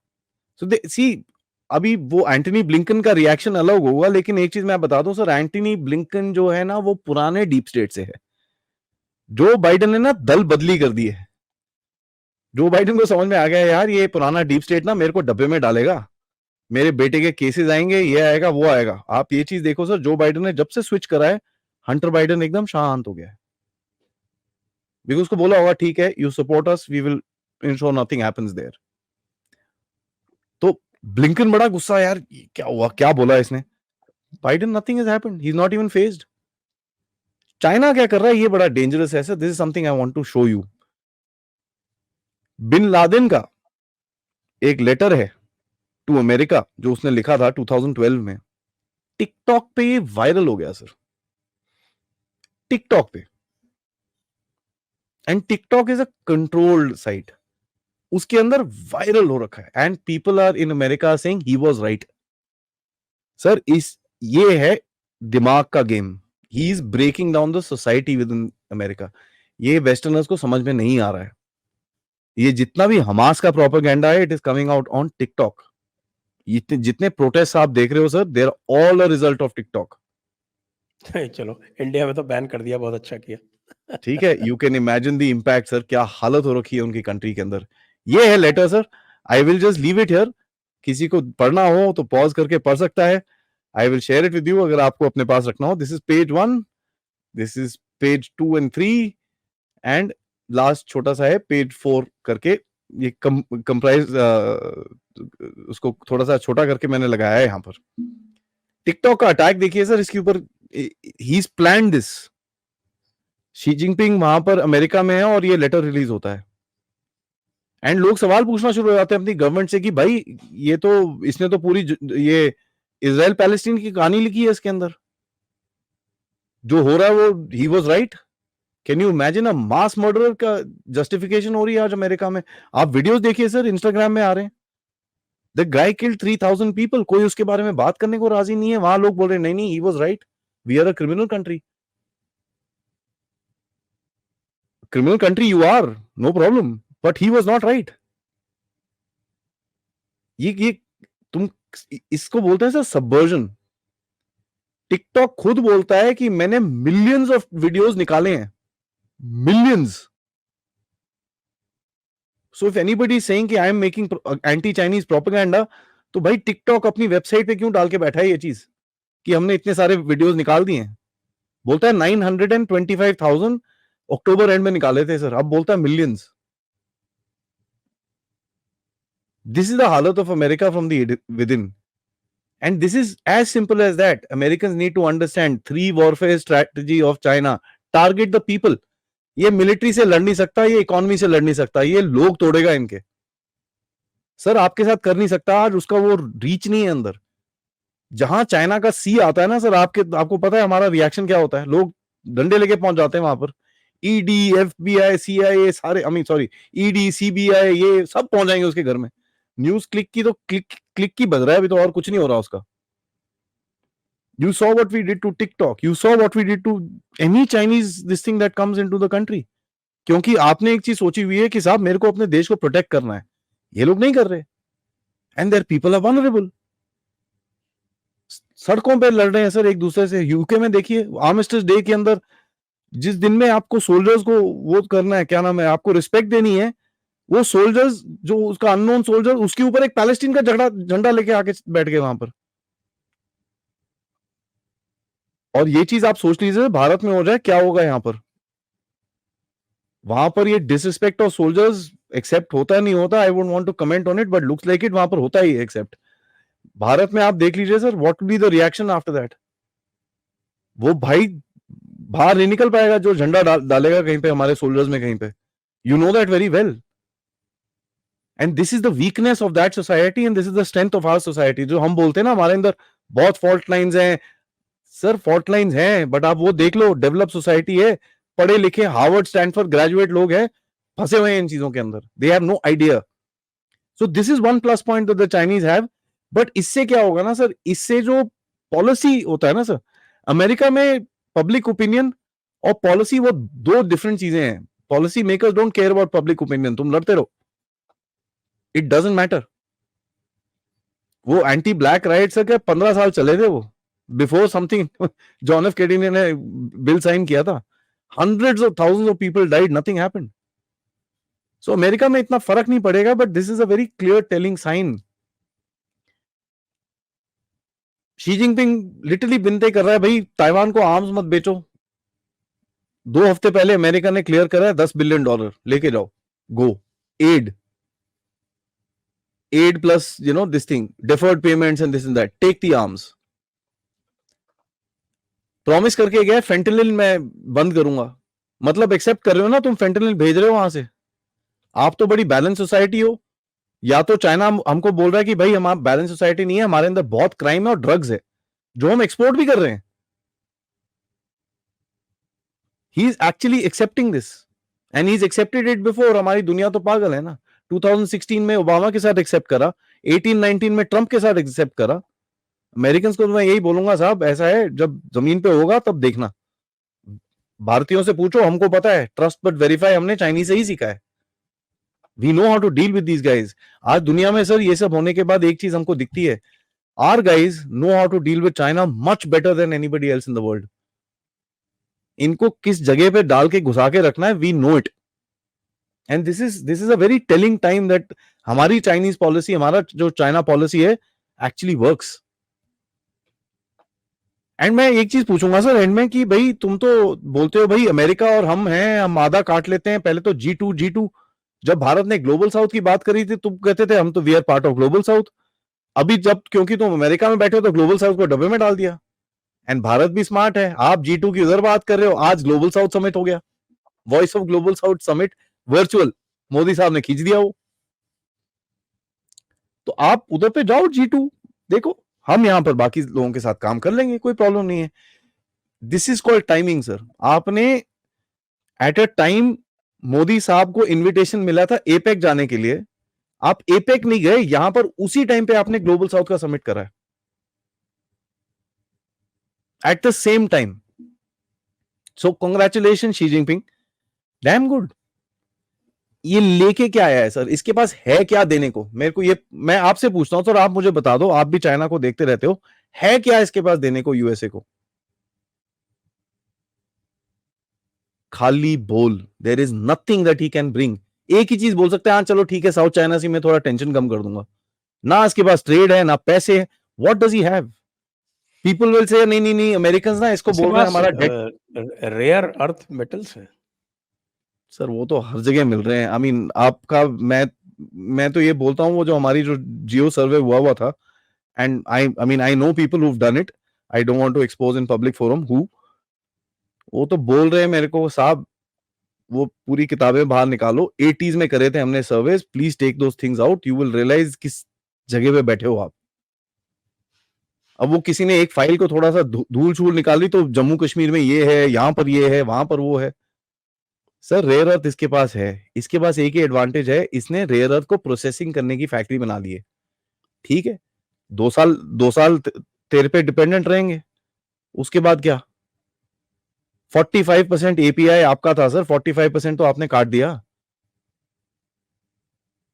सो सी, अभी वो एंटनी ब्लिंकन का रिएक्शन अलग होगा, लेकिन एक चीज मैं बता दूं सर, एंटनी ब्लिंकन जो है ना वो पुराने डीप स्टेट से है। जो बाइडेन ने ना दल बदली कर दी है, जो बाइडेन को समझ में आ गया यार ये पुराना डीप स्टेट ना मेरे को डब्बे में डालेगा, मेरे बेटे के केसेस आएंगे, ये आएगा वो आएगा। आप ये चीज देखो सर, जो बाइडेन ने जब से स्विच करा है, हंटर बाइडेन एकदम शांत हो गया है, बिकॉज उसको बोला होगा ठीक है, you support us, we will ensure nothing happens there. तो ब्लिंकन बड़ा गुस्सा, यार क्या हुआ, क्या बोला इसने, Biden nothing has happened, he is not even fazed. China क्या कर रहा है ये बड़ा डेंजरस है sir, this is something I want to show you. Bin Laden का एक लेटर है टू अमेरिका जो उसने लिखा था 2012 में, टिकटॉक पे ये वायरल हो गया सर, टिकटॉक पे। And TikTok is a controlled site, उसके अंदर वायरल हो रखा है, and people are in America saying he was right. Sir ये है दिमाग का game, he is breaking down the society within America. ये वेस्टर्नर्स को समझ में नहीं आ रहा है, ये जितना भी हमास का प्रोपेगेंडा है, it is coming out on TikTok. जितने प्रोटेस्ट आप देख रहे हो sir, they are all a result of TikTok. चलो, इंडिया में तो बैन कर दिया, बहुत अच्छा किया। ठीक है, you can imagine the impact sir, क्या हालत हो रखी है उनकी कंट्री के अंदर। ये है letter sir, I will just leave it here, किसी को पढ़ना हो तो पॉज करके पढ़ सकता है, I will share it with you अगर आपको अपने पास रखना हो। This is page 1, this is page 2 and 3, and last छोटा सा है पेज 4 करके, ये कंप्राइज उसको थोड़ा सा छोटा करके मैंने लगाया है यहां पर। टिकटॉक का अटैक देखिए सर, इसके ऊपर he is planned this. Xi Jinping वहां पर अमेरिका में है और ये लेटर रिलीज होता है, एंड लोग सवाल पूछना शुरू हो जाते हैं अपनी गवर्नमेंट से कि भाई ये तो, इसने तो पूरी ये इजराइल पैलेस्टीन की कहानी लिखी है इसके अंदर, जो हो रहा है वो ही was right. Can you imagine a mass murderer का जस्टिफिकेशन हो रही है आज अमेरिका में। आप वीडियोस देखिए सर, इंस्टाग्राम में आ रहे हैं, द गाय किल्ड 3000 पीपल, कोई उसके बारे में बात करने को राजी नहीं है। वहां लोग बोल रहे हैं नहीं नहीं, he was right, we are a criminal country, you are, no problem, but he was not right. ये तुम, इसको बोलते हैं सर सबवर्जन। टिकटॉक खुद बोलता है कि मैंने मिलियंस ऑफ वीडियोस निकाले हैं, millions. So if anybody is saying कि I am making anti Chinese propaganda, तो भाई टिकटॉक अपनी वेबसाइट पे क्यों डाल के बैठा है ये चीज कि हमने इतने सारे वीडियोस निकाल दिए हैं। बोलता है 925,000 अक्टूबर एंड में निकाले थे सर, अब बोलता है मिलियंस। दिस इज द हालत of America from the with in, and this is as simple as that. Americans need to understand 3 warfare strategy of China. Target the people. ये military से लड़ नहीं सकता, ये इकोनॉमी से लड़ नहीं सकता, ये लोग तोड़ेगा इनके। सर आपके साथ कर नहीं सकता, आज उसका वो रीच नहीं है अंदर। जहां चाइना का सी आता है ना सर, आपको पता है हमारा रिएक्शन क्या होता है, लोग डंडे लेके पहुंच जाते हैं वहां पर। ईडी, एफबीआई, सीआईए सारे, I mean sorry, ED, CBI, ये सब पहुंच जाएंगे उसके घर में। न्यूज क्लिक की तो क्लिक की बज रहा है अभी, तो और कुछ नहीं हो रहा उसका। You saw what we did to TikTok. You saw what we did to any Chinese this thing that comes into the country. क्योंकि आपने एक चीज सोची हुई है कि साहब मेरे को अपने देश को प्रोटेक्ट करना है, ये लोग नहीं कर रहे, and there people are vulnerable. सड़कों पे लड़ रहे हैं सर एक दूसरे से। यूके में देखिए आर्मिस्टिस डे के अंदर, जिस दिन में आपको सोल्जर्स को वो करना है, क्या नाम है, आपको रिस्पेक्ट देनी है, वो सोल्जर्स जो उसका अननोन सोल्जर, उसके ऊपर एक पैलेस्टीन का झंडा लेके आके बैठ गए वहां पर। और ये चीज आप सोच लीजिए भारत में हो जाए, क्या होगा यहाँ पर। वहां पर ये डिसरिस्पेक्ट ऑफ सोल्जर्स एक्सेप्ट होता नहीं होता, I won't want to comment on it, but looks like it वहां पर होता ही एक्सेप्ट। भारत में आप देख लीजिए sir, what will be the reaction after that. वो भाई बाहर नहीं निकल पाएगा जो झंडा डालेगा कहीं पे हमारे सोल्जर्स में कहीं पे। You know that very well. And this is the weakness of that society and this is the strength of our society. जो हम बोलते हैं ना हमारे अंदर बहुत फॉल्ट लाइंस हैं, सर फॉल्ट लाइंस हैं, बट आप वो देख लो, डेवलप सोसाइटी है, पढ़े लिखे हार्वर्ड स्टैनफोर्ड ग्रेजुएट लोग हैं, फंसे हुए हैं इन चीजों के अंदर, they have no idea. So this is one plus point that the Chinese have. But इससे क्या होगा ना सर, इससे जो पॉलिसी होता है ना सर, अमेरिका में पब्लिक ओपिनियन और पॉलिसी वो दो डिफरेंट चीजें हैं। Policy makers don't care about public opinion, तुम लड़ते रहो, इट डजंट मैटर। वो एंटी ब्लैक राइट्स क्या 15 साल चले थे वो, before something John F Kennedy ने बिल साइन किया था, hundreds of thousands of people died, nothing happened. So America में इतना फर्क नहीं पड़ेगा, but this is a very clear telling sign. Xi Jinping literally विनती कर रहा है, भाई ताइवान को आर्म्स मत बेचो। 2 हफ्ते पहले अमेरिका ने क्लियर करा है $10 बिलियन लेके जाओ, go aid, aid plus you know this thing, deferred payments and this and that, take the arms. Promise करके गया फेंटेनिल मैं बंद करूंगा, मतलब एक्सेप्ट कर रहे हो ना तुम, फेंटेनिल भेज रहे हो वहां से। आप तो बड़ी बैलेंस सोसाइटी हो। या तो चाइना हमको बोल रहा है कि भाई हम बैलेंस सोसाइटी नहीं है, हमारे अंदर बहुत क्राइम है और ड्रग्स है, जो हम एक्सपोर्ट भी कर रहे हैं। He is actually accepting this and he is accepted it before. हमारी दुनिया तो पागल है ना। 2016 में ओबामा के साथ एक्सेप्ट करा, 18-19 में ट्रंप के साथ एक्सेप्ट करा। अमेरिकन को तो मैं यही बोलूंगा साहब, ऐसा है जब जमीन पे होगा तब देखना। भारतीयों से पूछो, हमको पता है, ट्रस्ट बट वेरीफाई हमने चाइनीज से ही सीखा है। We know how to deal with these guys. आज दुनिया में सर ये सब होने के बाद एक चीज हमको दिखती है, our guys know how to deal with China much better than anybody else in the world. इनको किस जगह पे डाल के घुसा के रखना है, we know it. And this is a very telling time that हमारी चाइनीज पॉलिसी, हमारा जो चाइना पॉलिसी है, एक्चुअली वर्क्स। एंड मैं एक चीज पूछूंगा सर एंड में कि भाई तुम तो बोलते हो भाई अमेरिका और हम हैं, हम आधा काट लेते हैं। पहले तो G2, जब भारत ने ग्लोबल साउथ की बात करी थी तुम कहते थे हम तो we are part of global south. अभी जब क्योंकि तुम अमेरिका में बैठे हो तो ग्लोबल साउथ को डब्बे में डाल दिया। एंड भारत भी स्मार्ट है, आप G2 की उधर बात कर रहे हो, आज ग्लोबल साउथ समिट हो गया, voice of global south summit virtual, Modi साहब ने खींच दिया वो। तो आप उधर पे जाओ G2, देखो हम यहां पर बाकी लोगों के साथ काम कर लेंगे, कोई प्रॉब्लम नहीं है। This is called timing sir. आपने एट अ टाइम, मोदी साहब को इन्विटेशन मिला था एपेक जाने के लिए, आप एपेक नहीं गए, यहां पर उसी टाइम पे आपने ग्लोबल साउथ का समिट करा है eight the same time. So congratulation Xi Jinping, damn good. ये लेके क्या आया है सर, इसके पास है क्या देने को? मेरे को ये, मैं आपसे पूछता हूं सर, आप मुझे बता दो, आप भी चाइना को देखते रहते हो, है क्या इसके पास देने को यूएसए को? खाली बोल, there is nothing that he can bring. एक ही चीज बोल सकते हैं, हाँ चलो ठीक है साउथ चाइना सी मैं थोड़ा टेंशन कम कर दूंगा। ना इसके पास ट्रेड है ना पैसे है, what does he have? People will say नहीं नहीं नहीं, अमेरिकन ना इसको बोल रहे हैं हमारा डेट। रेयर अर्थ मेटल्स है सर वो तो हर जगह मिल रहे हैं। आई मीन आपका, मैं तो ये बोलता हूँ, वो जो हमारी जो जियो सर्वे हुआ था, and I mean I know people who done it, I don't want to expose in public forum who, वो तो बोल रहे हैं मेरे को साहब, वो पूरी किताबें बाहर निकालो, 80s में करे थे हमने surveys, please take those things out, you will realise किस जगह पे बैठे हो आप। अब वो किसी ने एक फाइल को थोड़ा सा धूल छूल निकाली तो जम्मू कश्मीर में ये है, यहां पर ये है, वहां पर वो है। सर रेयर अर्थ इसके पास है, इसके पास एक ही एडवांटेज है, इसने रेयर अर्थ को प्रोसेसिंग करने की फैक्ट्री बना ली है। ठीक है, 2 साल तेरे पे डिपेंडेंट रहेंगे, उसके बाद क्या? 45% एपीआई आपका था सर, 45% तो आपने काट दिया।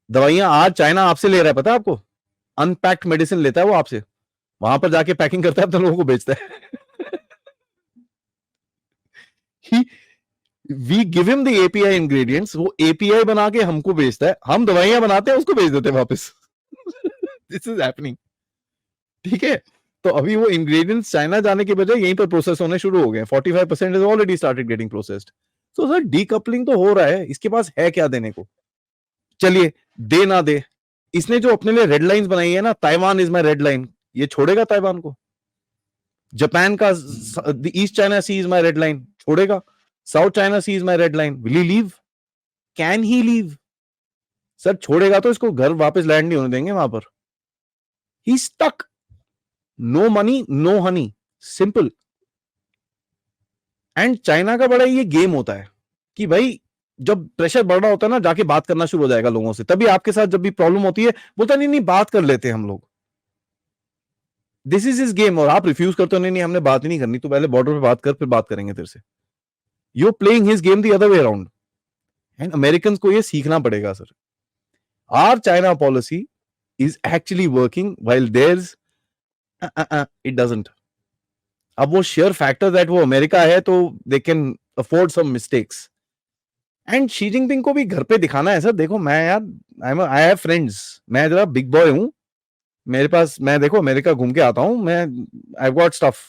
दवाइयां आज चाइना आपसे ले रहा है, पता है आपको? अनपैक्ड मेडिसिन लेता है वो आपसे, वहां पर जाके पैकिंग करता है तो लोगों को बेचता है। We give him the API ingredients, वो एपीआई बना के हमको बेचता है, हम दवाइयां बनाते हैं उसको बेच देते हैं वापस। This is happening. ठीक है, तो अभी वो इंग्रेडिएंट्स चाइना जाने के बजाय यहीं पर प्रोसेस होने शुरू हो गए। 45% is already started getting processed. तो सर डीकपलिंग तो हो रहा है, इसके पास है क्या देने को? चलिए, दे ना दे, इसने जो अपने लिए रेड लाइंस बनाई है ना, Taiwan is my red line, ये छोड़ेगा ताइवान को? जापान का East China Sea is my red line, छोड़ेगा? South China Sea is my red line, will he leave? Can he leave? Sir छोड़ेगा तो इसको घर वापस लैंड नहीं होने देंगे वहां पर। He stuck, no money no honey, simple. And China का बड़ा ये गेम होता है कि भाई जब प्रेशर बढ़ रहा होता है ना, जाके बात करना शुरू हो जाएगा लोगों से। तभी आपके साथ जब भी प्रॉब्लम होती है बोलता नहीं नहीं बात कर लेते हैं हम लोग। दिस इज इज गेम, और आप रिफ्यूज करते हो, नहीं नहीं हमने बात ही नहीं करनी, तो पहले बॉर्डर पे बात कर फिर बात करेंगे तेरे से। You playing his game the other way around. And American को ये सीखना पड़ेगा sir. Our China policy is actually working while theirs it doesn't. अब वो शेयर फैक्टर दैट वो अमेरिका है तो they can afford some mistakes. And Xi Jinping को भी घर पे दिखाना है सर, देखो मैं यार आई हैव फ्रेंड्स, मैं जरा बिग बॉय हूं, मेरे पास, मैं देखो अमेरिका घूम के आता हूं, मैं आई गॉट स्टफ।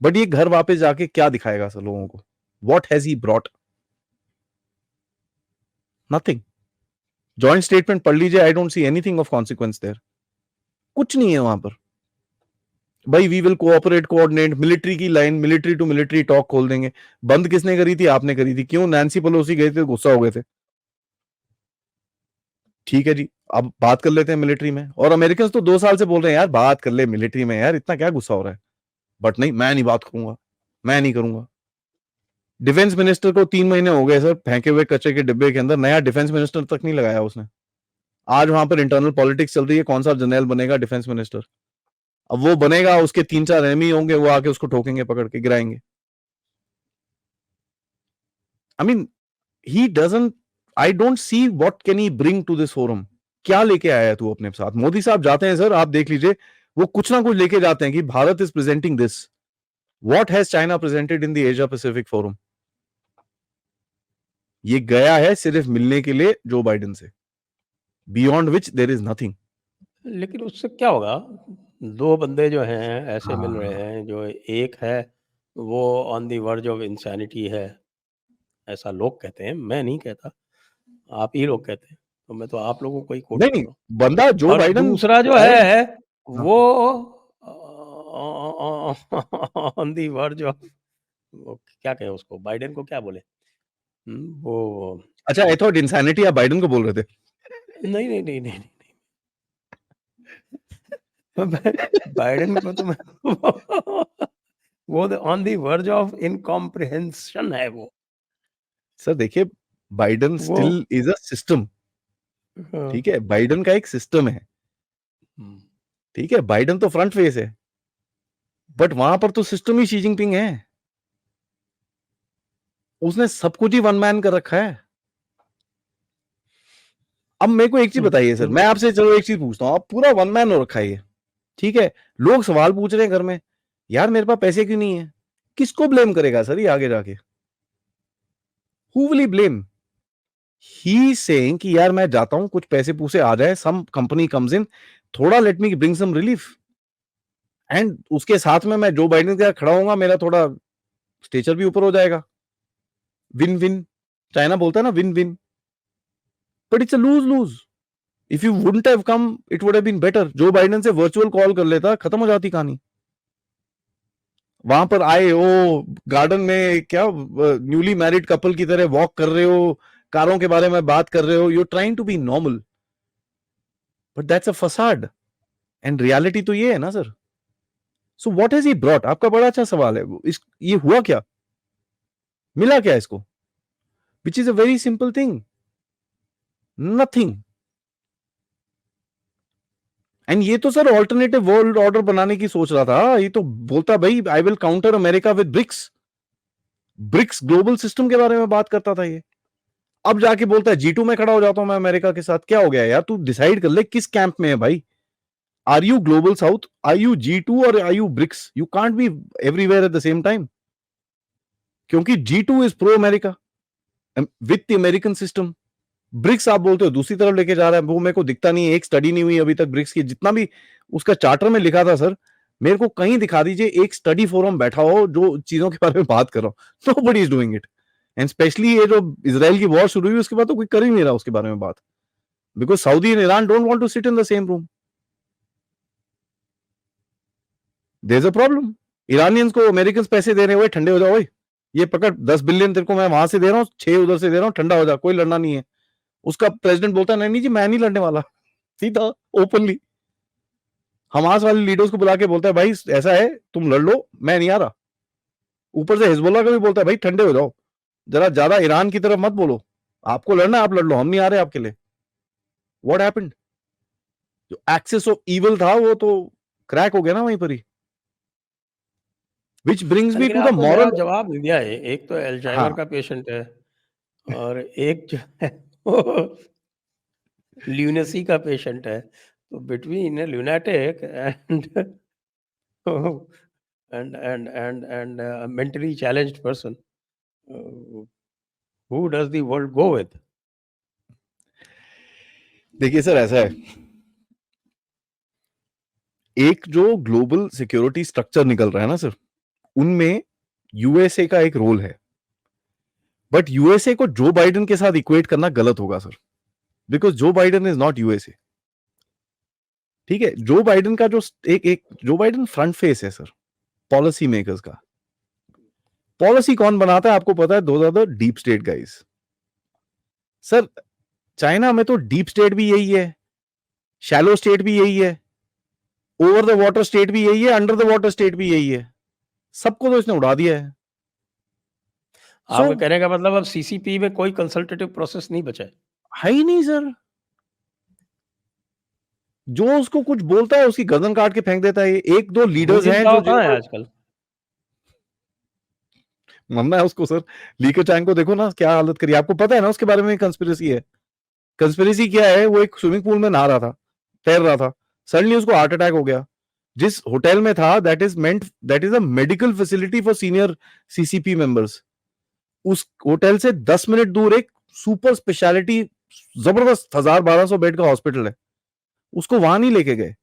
बट ये घर वापस जाके क्या दिखाएगा सर लोगों को? What has he brought? Nothing. Joint statement पढ़ लीजिए, I don't see anything of consequence there, कुछ नहीं है वहां पर। भाई we will cooperate coordinate, military की line, military to military talk खोल देंगे। बंद किसने करी थी? आपने करी थी। क्यों? नैन्सी पेलोसी गए थे, गुस्सा हो गए थे। ठीक है जी, अब बात कर लेते हैं मिलिट्री में। और अमेरिकन तो 2 साल से बोल रहे हैं यार बात कर ले मिलिट्री में, यार इतना क्या गुस्सा हो रहा है? बट नहीं, मैं नहीं बात करूंगा, मैं नहीं करूंगा। डिफेंस मिनिस्टर को 3 महीने हो गए सर फेंके हुए कचरे के डिब्बे के अंदर, नया डिफेंस मिनिस्टर तक नहीं लगाया उसने। आज वहां पर इंटरनल पॉलिटिक्स चल रही है, कौन सा जनरल बनेगा डिफेंस मिनिस्टर। अब वो बनेगा, उसके 3-4 एनिमी होंगे, वो आके उसको ठोकेंगे, पकड़ के गिराएंगे। I mean he doesn't, I don't see what can he bring to this forum. क्या लेके आया है तू अपने साथ? मोदी साहब जाते हैं सर, आप देख लीजिए, वो कुछ ना कुछ लेके जाते हैं कि Bharat is presenting this. What has China presented in the Asia Pacific forum? ये गया है सिर्फ मिलने के लिए जो बाइडेन से, beyond which there is nothing. लेकिन उससे क्या होगा? 2 बंदे जो हैं ऐसे मिल रहे हाँ, हैं, जो एक है वो on the verge of insanity है, ऐसा लोग कहते हैं, मैं नहीं कहता, आप ही लोग कहते हैं, तो मैं तो आप लोगों को ही कोट नहीं कर नहीं, रहा हूँ। बंदा जो और बाइडेन दूसरा जो है। है हाँ, वो ऑन द वर्ज ऑफ, वो क्या कहें उसको, बाइडेन को क्या बोले? वो अच्छा आई थॉट इंसैनिटी आप बाइडेन को बोल रहे थे। नहीं, नहीं, नहीं, नहीं, नहीं। बाइडेन को तो मैं वो ऑन द वर्ज ऑफ इनकॉम्प्रिहेंशन है वो। सर देखिए, बाइडेन वो स्टिल इज अ सिस्टम। हाँ, ठीक है, बाइडेन का एक सिस्टम है। हुँ। ठीक है, बाइडेन तो फ्रंट फेस है, बट वहां पर तो सिस्टम ही शी जिनपिंग है। उसने सब कुछ ही वन मैन कर रखा है। अब मेरे को एक चीज बताइए सर, मैं आपसे चलो एक चीज पूछता हूँ, आप पूरा वन मैन हो रखा है ये, ठीक है, लोग सवाल पूछ रहे हैं घर में, यार मेरे पास पैसे क्यों नहीं है? किसको ब्लेम करेगा सर ये आगे जाके? Who will he blame? He saying कि यार मैं जाता हूं, कुछ पैसे पूसे आ जाए, सम कंपनी कम्स इन, थोड़ा let me bring some relief, and उसके साथ में मैं जो बाइडेन के साथ खड़ा होऊंगा, मेरा थोड़ा स्टेचर भी ऊपर हो जाएगा। विन विन, चाइना बोलता है ना win win, but it's a lose lose. If you wouldn't have come it would have been better. Joe Biden से वर्चुअल कॉल कर लेता, खत्म हो जाती कहानी। वहां पर आए हो, गार्डन में क्या न्यूली मैरिड कपल की तरह वॉक कर रहे हो, कारों के बारे में बात कर रहे हो, you trying to be normal, but that's a facade. And reality तो ये है ना sir. So what has he brought? आपका बड़ा अच्छा सवाल है। ये हुआ क्या? मिला क्या इसको? which is a very simple thing. Nothing. And ये तो सर ऑल्टरनेटिव वर्ल्ड ऑर्डर बनाने की सोच रहा था। ये तो बोलता भाई I will counter America with BRICS. BRICS global system के बारे में बात करता था ये। अब जाके बोलता है G2 में खड़ा हो जाता हूं मैं अमेरिका के साथ। क्या हो गया यार, तू डिसाइड कर ले किस कैंप में है भाई। Are you global south, are you G2 और are you BRICS? You can't be everywhere at the same time, क्योंकि G2 is pro America with the American system. BRICS आप बोलते हो दूसरी तरफ लेके जा रहा है, वो मेरे को दिखता नहीं है। एक स्टडी नहीं हुई अभी तक ब्रिक्स की, जितना भी उसका चार्टर में लिखा था सर, मेरे को कहीं दिखा दीजिए एक स्टडी फोरम बैठा हो जो चीजों के बारे में बात कर रहा हो। Nobody is doing it. And specially ये जो इजराइल की वॉर शुरू हुई उसके बाद तो कोई कर ही नहीं रहा उसके बारे में बात, because Saudi and Iran don't want to sit in the same room. There is a problem. Iranians को अमेरिकन पैसे दे रहे हैं, ठंडे हो जाओ, ये पकड़ 10 बिलियन तेरे को मैं वहां से दे रहा हूँ, 6 उधर से दे रहा हूँ, ठंडा हो जा, कोई लड़ना नहीं है। उसका प्रेसिडेंट बोलता है नहीं जी मैं नहीं लड़ने वाला, सीधा ओपनली। हमास वाले लीडर्स को बुला के बोलता है भाई ऐसा है तुम लड़ लो, मैं नहीं आ रहा। ऊपर से हिजबुल्लाह का भी बोलता है भाई ठंडे हो जाओ, जरा ज्यादा ईरान की तरफ मत बोलो, आपको लड़ना आप लड़ लो, हम नहीं आ रहे आपके लिए। What happened? जो एक्सेस ऑफ इविल था वो तो क्रैक हो गया ना वहीं पर ही। Which brings me लेकिन to the आपने moral. मेरा जवाब नहीं दिया है। एक तो अल्जाइमर हाँ का पेशेंट है और एक जो है वो ल्यूनेसी का पेशेंट है। तो between lunatic and mentally challenged person, who does the world go with? देखिए सर ऐसा है, एक जो ग्लोबल सिक्योरिटी स्ट्रक्चर निकल रहा है ना सर, उनमें यूएसए का एक रोल है। बट यूएसए को जो बाइडेन के साथ इक्वेट करना गलत होगा सर, बिकॉज जो बाइडेन इज नॉट यूएसए। ठीक है, जो बाइडेन का जो एक जो बाइडेन फ्रंट फेस है सर पॉलिसी मेकर्स का। पॉलिसी कौन बनाता है आपको पता है? दो the deep state guys sir. China में तो डीप स्टेट भी यही है, शैलो स्टेट भी यही है, ओवर द वाटर स्टेट भी यही है, अंडर द वाटर स्टेट भी यही है। सबको तो इसने उड़ा दिया है। आपके कहने का मतलब अब सीसीपी में कोई कंसल्टेटिव प्रोसेस नहीं बचा है ही नहीं सर। जो उसको कुछ बोलता है उसकी गर्दन काट के फेंक देता है। एक दो लीडर्स हैं जो कहाँ है आजकल? मरना है उसको सर। ली केचांग को देखो ना क्या हालत करी, आपको पता है ना उसके बारे में कंस्पिरेसी है। कंस्पिरेसी क्या है? वो एक स्विमिंग पूल में नहा रहा था, तैर रहा था, सडनली उसको हार्ट अटैक हो गया। जिस होटल में था that is a medical facility for senior CCP members. उस होटल से 10 मिनट दूर एक सुपर स्पेशलिटी जबरदस्त 1000-1200 बेड का हॉस्पिटल है, उसको वहां नहीं लेके गए।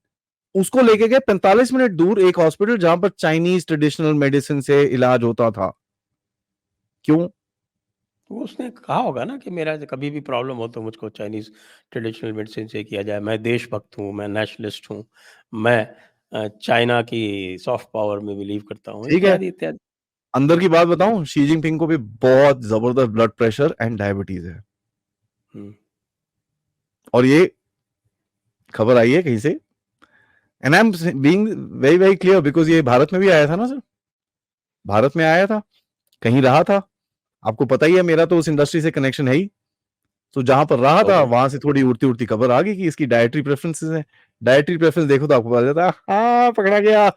उसको लेके गए 45 मिनट दूर एक हॉस्पिटल जहां पर चाइनीज ट्रेडिशनल मेडिसिन से इलाज होता था। क्यों? तो उसने कहा होगा ना कि मेरा कभी भी प्रॉब्लम हो तो मुझको चाइनीज ट्रेडिशनल मेडिसिन से किया जाए, मैं देशभक्त हूँ, मैं नेशनलिस्ट हूँ, मैं चाइना की सॉफ्ट पावर में बिलीव करता हूँ, ठीक है, इत्यादि इत्यादि। अंदर की बात बताऊं, शी जिनपिंग को भी बहुत जबरदस्त ब्लड प्रेशर एंड डायबिटीज है। और ये खबर आई है कहीं से, and I am being very very clear because ये भारत में भी आया था ना सर, भारत में आया था, कहीं रहा था। आपको पता ही है मेरा तो उस इंडस्ट्री से कनेक्शन है ही, तो जहां पर रहा था वहां से थोड़ी उड़ती उड़ती खबर आ गई कि इसकी डाइटरी प्रेफरेंसेस हैं। डाइटरी प्रेफरेंस देखो तो आपको पता चलता है, हाँ पकड़ा गया।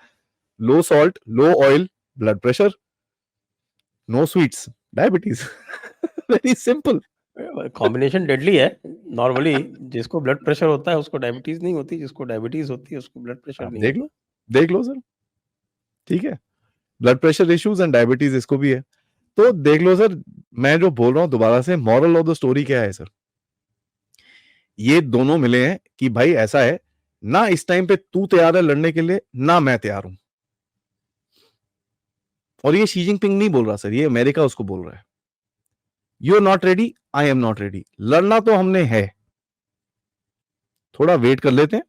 Low salt, low oil, blood pressure, no sweets, diabetes. Very simple. Combination deadly है। नॉर्मली जिसको ब्लड प्रेशर होता है उसको डायबिटीज नहीं होती, जिसको डायबिटीज होती है उसको ब्लड प्रेशर आप नहीं होता। देख लो सर, ठीक है, blood pressure issues and diabetes इसको भी है। तो देख लो सर, मैं जो बोल रहा हूं दोबारा से, मॉरल ऑफ द स्टोरी क्या है सर? ये दोनों मिले हैं कि भाई ऐसा है ना, इस टाइम पे तू तैयार है लड़ने के लिए ना मैं तैयार हूं। और ये शी जिनपिंग नहीं बोल रहा सर, ये अमेरिका उसको बोल रहा है। You are not ready, I am not ready. लड़ना तो हमने है, थोड़ा वेट कर लेते हैं,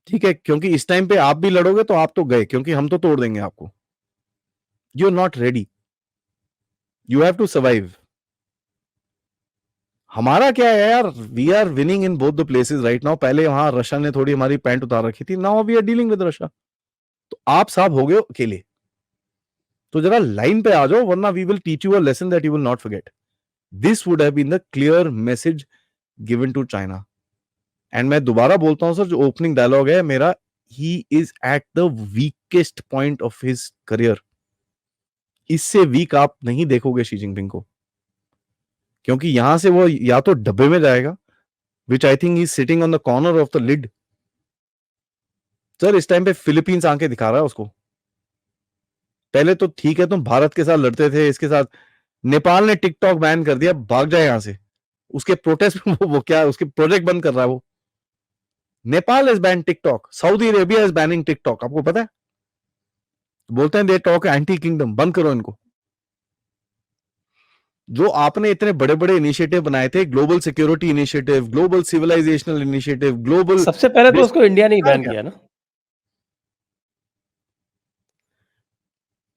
ठीक है, क्योंकि इस टाइम पे आप भी लड़ोगे तो आप तो गए, क्योंकि हम तो तोड़ देंगे आपको। You are not ready, you have to survive. हमारा क्या है यार, we are winning in both the places right now. पहले वहां रशिया ने थोड़ी हमारी पैंट उतार रखी थी, now we are dealing with Russia. तो आप साहब हो गए अकेले, तो जरा लाइन पे आ जाओ, वरना we will teach you a lesson that you will not forget. This would have been the clear message given to China. And मैं दोबारा बोलता हूं सर, जो ओपनिंग डायलॉग है मेरा, he is at the weakest point of his career. इससे week आप नहीं देखोगे शी जिनपिंग को, क्योंकि यहां से वो या तो डब्बे में जाएगा, which I think is sitting on the corner of the lid. Sir इस टाइम पे फिलीपींस आके दिखा रहा है उसको। पहले तो ठीक है, तुम भारत के साथ लड़ते थे, इसके साथ नेपाल ने टिकटॉक बैन कर दिया, भाग जाए यहां से। उसके प्रोटेस्ट में वो क्या, उसके प्रोजेक्ट बंद कर रहा है वो। Nepal is ban TikTok, Saudi Arabia is banning TikTok, आपको पता है? बोलते हैं दे टॉक एंटी किंगडम, बंद करो इनको। जो आपने इतने बड़े बड़े इनिशिएटिव बनाए थे, global security initiative, global civilisational initiative, global, सबसे पहले तो उसको इंडिया ने बैन किया ना,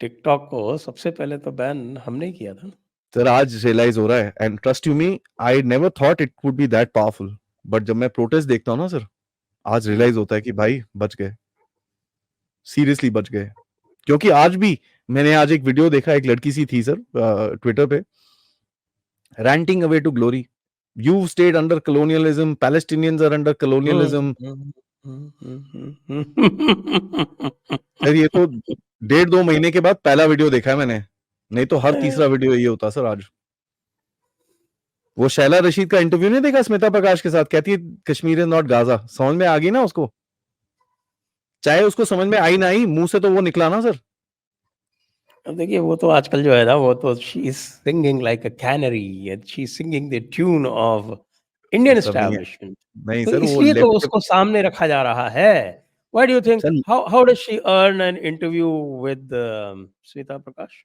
टिकटॉक को सबसे पहले तो बैन हमने ही किया था ना। सर आज रियलाइज हो रहा है, and trust you me, I never thought it would be that powerful, but जब मैं प्रोटेस्ट देखता हूं ना सर, आज रियलाइज होता है कि भाई बच गए, सीरियसली बच गए। क्योंकि आज भी मैंने आज एक वीडियो देखा, एक लड़की सी थी सर ट्विटर पे, ranting away to glory. You've stayed under colonialism, Palestinians are under colonialism. Sir ये तो 1.5-2 महीने के बाद पहला वीडियो देखा है मैंने, नहीं तो हर तीसरा वीडियो ये होता सर आज। वो शैला रशीद का इंटरव्यू नहीं देखा स्मिता प्रकाश के साथ, कहती है कश्मीर इज नॉट गाजा, समझ में आ गई ना उसको, चाहे उसको समझ में आई ना आई, मुंह से तो वो निकला ना सर। अब देखिए वो तो आजकल जो है ना, वो तो she is singing like a canary and she is singing the tune of Indian establishment, नहीं तो सर, वो इसलिए तो लेफ्ट उसको सामने रखा जा रहा है। Why do you think, how does she earn an interview with Smita Prakash?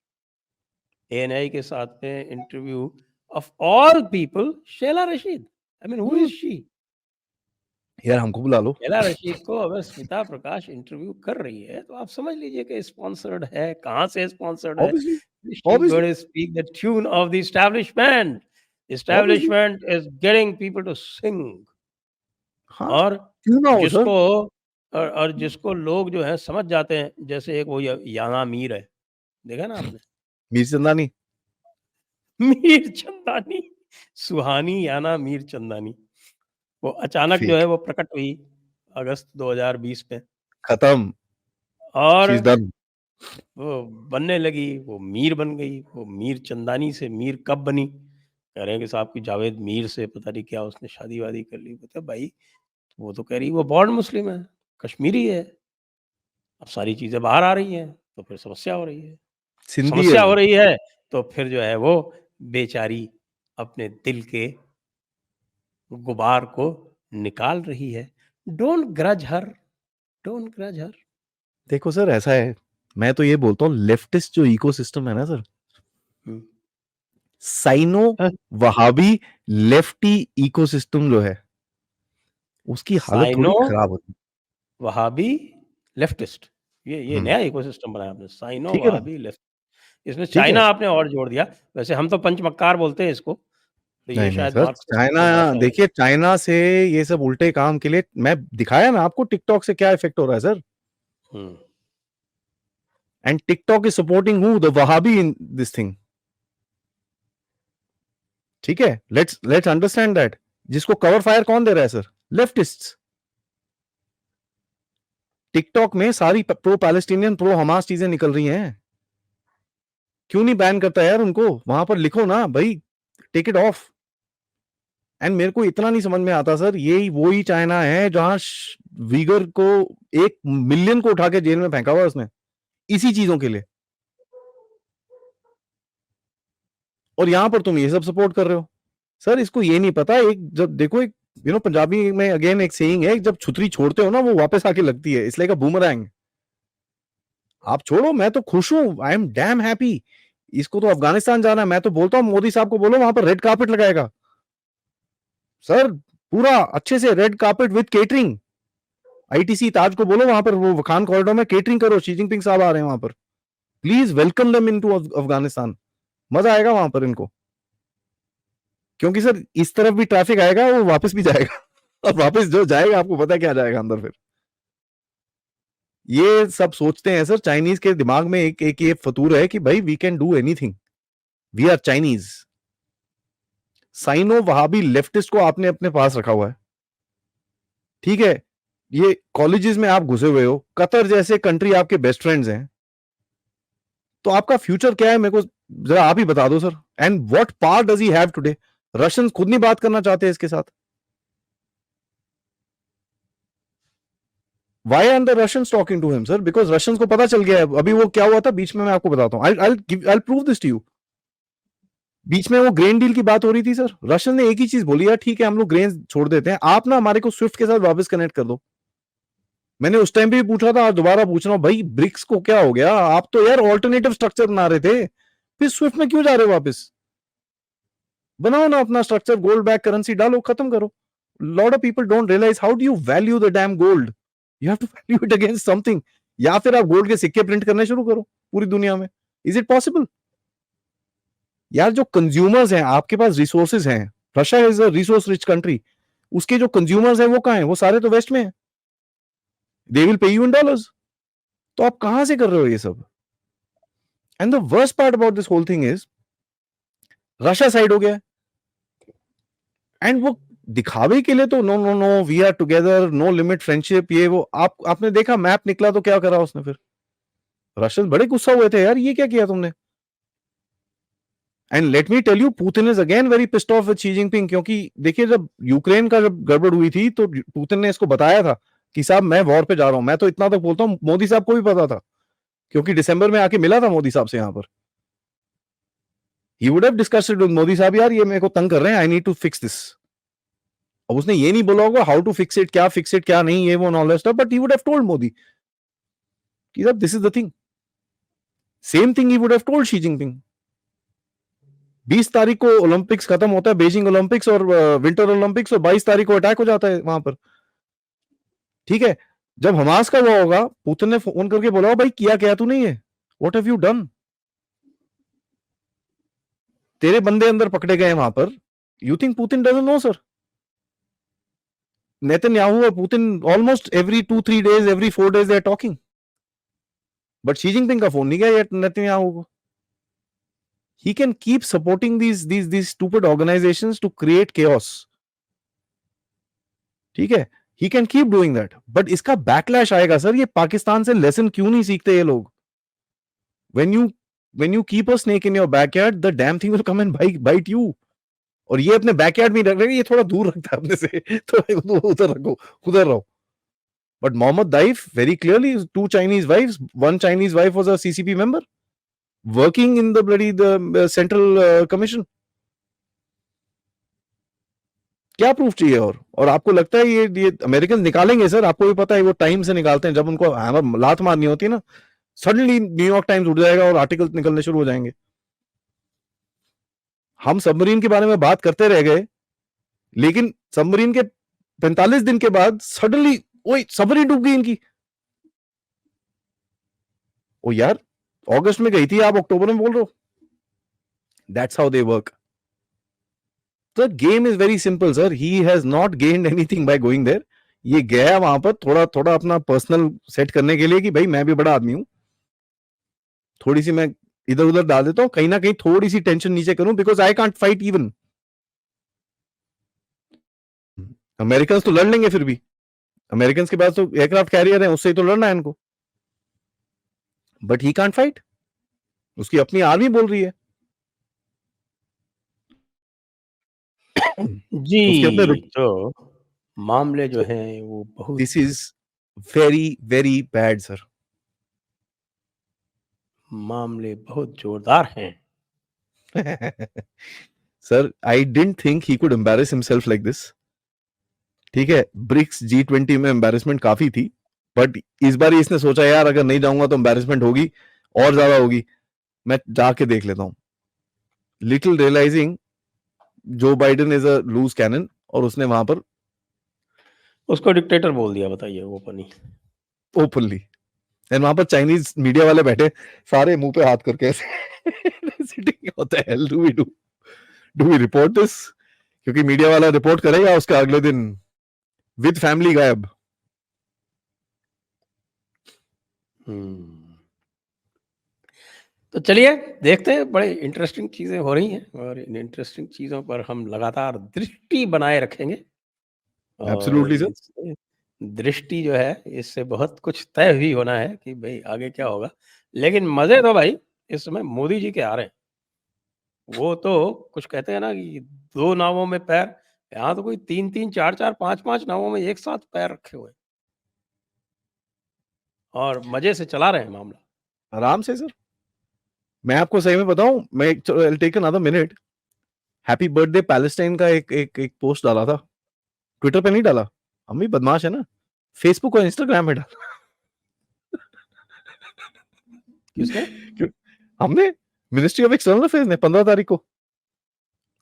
ANI के साथ में interview of all people, Shaila Rashid. I mean who is she? यार हमको बुला लो। शैला रशीद को अगर स्मिता प्रकाश इंटरव्यू कर रही है तो आप समझ लीजिए कि स्पॉन्सर्ड है। कहाँ से स्पॉन्सर्ड है? Obviously, She's obviously, going to speak the tune of the establishment. Obviously, Establishment is getting people to sing. हाँ, और क्यों ना हो सर। जिसको और जिसको लोग जो है समझ जाते हैं, जैसे एक वो याना मीर है, देखा ना आपने? मीर चंदानी, मीर चंदानी, सुहानी याना मीर चंदानी, वो अचानक जो है फेक, वो प्रकट हुई अगस्त 2020 में, खत्म, और शी इज डन। वो बनने लगी, वो मीर बन गई। वो मीर चंदानी से मीर कब बनी? कह रहे हैं कि साहब की जावेद मीर से पता नहीं क्या उसने शादी-वादी कर ली। बोलते भाई, वो तो कह रही वो बॉर्न मुस्लिम है, कश्मीरी है। अब सारी चीज़ें बाहर आ रही हैं, तो फिर समस्या हो रही है। सिंधी है समस्या हो वो। रही है, तो फिर जो है वो बेचारी अपने दिल के गुबार को निकाल रही है। Don't grudge her, don't grudge her. देखो सर ऐसा है, मैं तो ये बोलता हूँ लेफ्टिस्ट जो इकोसिस्टम है ना सर, हुँ। साइनो हाँ, वहाबी लेफ्टी इकोसिस्टम जो है, उसकी हालत थोड़ी साइनो खराब होती है। वहाबी लेफ्टिस्ट, ये नया इकोसिस्टम बनाया आपने, साइनो ठीक है ना? वहाबी लेफ्ट। इसमें ठीक है। चाइना आपने और जोड़ दिया। वैसे हम तो पंचमक्कार बोलते हैं इसको, तो ये नहीं, नहीं शायद सर, मार्क्सिस्ट चाइना, परिभाषा है। देखिए चाइना से ये सब उल्टे काम के लिए मैं दिखाया ना आपको टिकटॉक से क्या इफेक्ट हो रहा है sir. Hmm. And TikTok is supporting who? The Wahhabi in this thing. ठीक है, लेट्स अंडरस्टैंड दैट। जिसको कवर फायर कौन दे रहा है सर? लेफ्टिस्ट्स। टिकटॉक में सारी प्रो पैलेस्टीनियन, प्रो हमास चीजें निकल रही हैं। क्यों नहीं बैन करता यार उनको? वहां पर लिखो ना भाई, टेक इट ऑफ। एंड मेरे को इतना नहीं समझ में आता सर, ये वही चाइना है जहां वीगर को 1 मिलियन को उठा के जेल में फेंका हुआ है उसने, इसी चीजों के लिए। और यहां पर तुम ये सब सपोर्ट कर रहे हो। सर इसको ये नहीं पता, एक जब देखो, एक पंजाबी में अगेन एक सेइंग है, जब छुतरी छोड़ते हो ना वो वापस आके लगती है, इसलिए का बूमरैंग। आप छोड़ो, मैं तो खुश हूं, आई एम डैम हैप्पी। इसको तो अफगानिस्तान जाना है, मैं तो बोलता हूं मोदी साहब को बोलो वहां पर रेड कार्पेट लगाएगा सर, पूरा अच्छे से red carpet with catering. ITC Taj को बोलो वहां पर वो खान कॉरिडोर में केटरिंग करो, शी जिनपिंग साहब आ रहे हैं वहां पर, please welcome them into Afghanistan. मजा आएगा वहां पर इनको, क्योंकि सर इस तरफ भी ट्रैफिक आएगा, वो वापस भी जाएगा और वापस जो जाएगा आपको पता क्या जाएगा अंदर फिर। ये सब सोचते हैं सर, चाइनीज के दिमाग में एक एक ये फतूर है कि भाई we can do anything, we are Chinese. Sino Wahhabi leftist को आपने अपने पास रखा हुआ है, ठीक है, ये कॉलेजेस में आप घुसे हुए हो, कतर जैसे कंट्री आपके बेस्ट फ्रेंड्स हैं, तो आपका फ्यूचर क्या है मेरे को जरा आप ही बता दो sir. And what part does he have today? Russians खुद नहीं बात करना चाहते इसके साथ। Why aren't the Russians talking to him, sir? Because Russians को पता चल गया है अभी वो क्या हुआ था बीच में, मैं आपको बताता हूँ। I'll prove this to you. बीच में वो ग्रेन डील की बात हो रही थी सर, रशियन ने एक ही चीज बोली, यार ठीक है हम लोग ग्रेन छोड़ देते हैं, आप ना हमारे को स्विफ्ट के साथ वापस कनेक्ट कर दो। मैंने उस टाइम पे भी पूछा था और दोबारा पूछ रहा हूँ, भाई ब्रिक्स को क्या हो गया? आप तो यार ऑल्टरनेटिव स्ट्रक्चर बना रहे थे, फिर स्विफ्ट में क्यों जा रहे हो वापस? बनाओ ना अपना स्ट्रक्चर, गोल्ड बैक करेंसी डालो, खत्म करो। Lot of people don't realise how do you value the damn gold. You have to value it against something. या फिर आप गोल्ड के सिक्के प्रिंट करने शुरू करो पूरी दुनिया में। Is it possible? यार जो कंज्यूमर्स हैं, आपके पास रिसोर्सेज हैं, Russia is a resource rich country, उसके जो कंज्यूमर्स हैं वो कहां हैं? वो सारे तो वेस्ट में हैं। They will pay you in dollars. तो आप कहां से कर रहे हो ये सब? And the worst part about this whole thing is Russia side हो गया, एंड वो दिखावे के लिए तो no no no we are together, no limit friendship, ये वो। आपने देखा मैप निकला तो क्या करा उसने फिर? रशियन बड़े गुस्सा हुए थे, यार ये क्या किया तुमने। And let me tell you, Putin is again very pissed off with Xi Jinping, क्योंकि देखिए जब यूक्रेन का जब गड़बड़ हुई थी तो पुतिन ने इसको बताया था कि साहब मैं वॉर पे जा रहा हूं। मैं तो इतना तक बोलता हूं मोदी साहब को भी पता था, क्योंकि दिसंबर में आके मिला था मोदी साहब से यहां पर। He would have discussed with Modi साहब, यार ये मेरे को तंग कर रहे हैं, I need to fix this. अब उसने ये नहीं बोला होगा हाउ टू फिक्स इट, क्या नहीं, ये वो all that stuff, but he would have told Modi कि साहब this is the thing. Same thing he would have told Xi Jinping. 20 तारीख को ओलंपिक्स खत्म होता है, बीजिंग ओलंपिक्स और विंटर ओलंपिक्स, और 22 तारीख को अटैक हो जाता है वहां पर, ठीक है। जब हमास का वो होगा, पुतिन ने फोन करके बोला भाई किया क्या तू नहीं है, व्हाट हैव यू डन? तेरे बंदे अंदर पकड़े गए वहां पर। You think Putin doesn't know sir? Netanyahu और Putin almost every 2-3 days, every 4 days they are talking, but Xi Jinping का फोन नहीं गया येट नेतन्याहू को। He can keep supporting these stupid organizations to create chaos. ठीक है, he can keep doing that, but इसका backlash आएगा sir. ये पाकिस्तान से लेसन क्यों नहीं सीखते ये लोग? when you keep a snake in your backyard, the damn thing will come and bite you. और ये अपने बैकयार्ड में रख रहे हैं, ये थोड़ा दूर रखता है अपने से, तो उधर रखो, उधर रहो। But Mohammed Daif very clearly, 2 Chinese wives, 1 Chinese wife was a CCP member working in the bloody central commission. क्या प्रूफ चाहिए? और आपको लगता है ये अमेरिकन निकालेंगे सर? आपको भी पता है वो टाइम से निकालते हैं, जब उनको हैमर लात मारनी होती है ना, सडनली न्यूयॉर्क टाइम्स उठ जाएगा और आर्टिकल निकलने शुरू हो जाएंगे। हम सबमरीन के बारे में बात करते रह गए, लेकिन सबमरीन के 45 दिन के बाद सडनली वही सबमरीन डूब गई इनकी। ओ यार अगस्त में गई थी, आप अक्टूबर में बोल रहे हो? That's how they work. The game is very simple, sir. He has not gained anything by going there. ये गया वहां पर थोड़ा थोड़ा अपना पर्सनल सेट करने के लिए कि भाई मैं भी बड़ा आदमी हूं, थोड़ी सी मैं इधर उधर डाल देता हूं, कहीं ना कहीं थोड़ी सी टेंशन नीचे करूं, because I can't fight even. American तो लड़ लेंगे, फिर भी अमेरिकन के पास तो एयरक्राफ्ट कैरियर है, उससे ही तो लड़ना है इनको, बट ही कांट फाइट। उसकी अपनी आर्मी बोल रही है। उसके अपने जी, तो मामले जो हैं वो बहुत this is very very bad sir. मामले बहुत जोरदार हैं। Sir I didn't think he could embarrass himself like this. ठीक है, ब्रिक्स G20 में एम्बैरेसमेंट काफी थी, बट इस बार इसने सोचा यार अगर नहीं जाऊंगा तो एम्बैरेसमेंट होगी और ज्यादा होगी, मैं जाके देख लेता हूं। Little realising Joe Biden is a loose cannon, और उसने वहां पर उसको डिक्टेटर बोल दिया, बताइए ओपनली। ओपनली, एंड वहां पर चाइनीज मीडिया वाले बैठे सारे मुंह पे हाथ करके ऐसे sitting, what the hell do we report this? क्योंकि मीडिया वाला रिपोर्ट करेगा, उसका अगले दिन विद फैमिली गायब। तो चलिए देखते हैं, बड़े इंटरेस्टिंग चीज़ें हो रही हैं और इन इंटरेस्टिंग चीज़ों पर हम लगातार दृष्टि बनाए रखेंगे और एब्सोल्युटली सर। इससे दृष्टि जो है इससे बहुत कुछ तय भी होना है कि भाई आगे क्या होगा। लेकिन मज़े तो भाई इस समय मोदी जी के आ रहे हैं। वो तो कुछ कहते हैं ना कि 2 नावों में पैर, यहाँ तो कोई 3-3 4-4 5-5 नावों में एक साथ पैर रखे हुए हैं और मज़े से चला रहे हैं मामला। आराम से सर। मैं आपको सही में बताऊं, मैं I take another minute. Happy birthday Palestine का एक पोस्ट डाला था, ट्विटर पे नहीं डाला। हम भी बदमाश है ना, फेसबुक और इंस्टाग्राम में डाला। किसने? क्यों? हमने, मिनिस्ट्री ऑफ एक्सटर्नल अफेयर्स ने 15 तारीख को।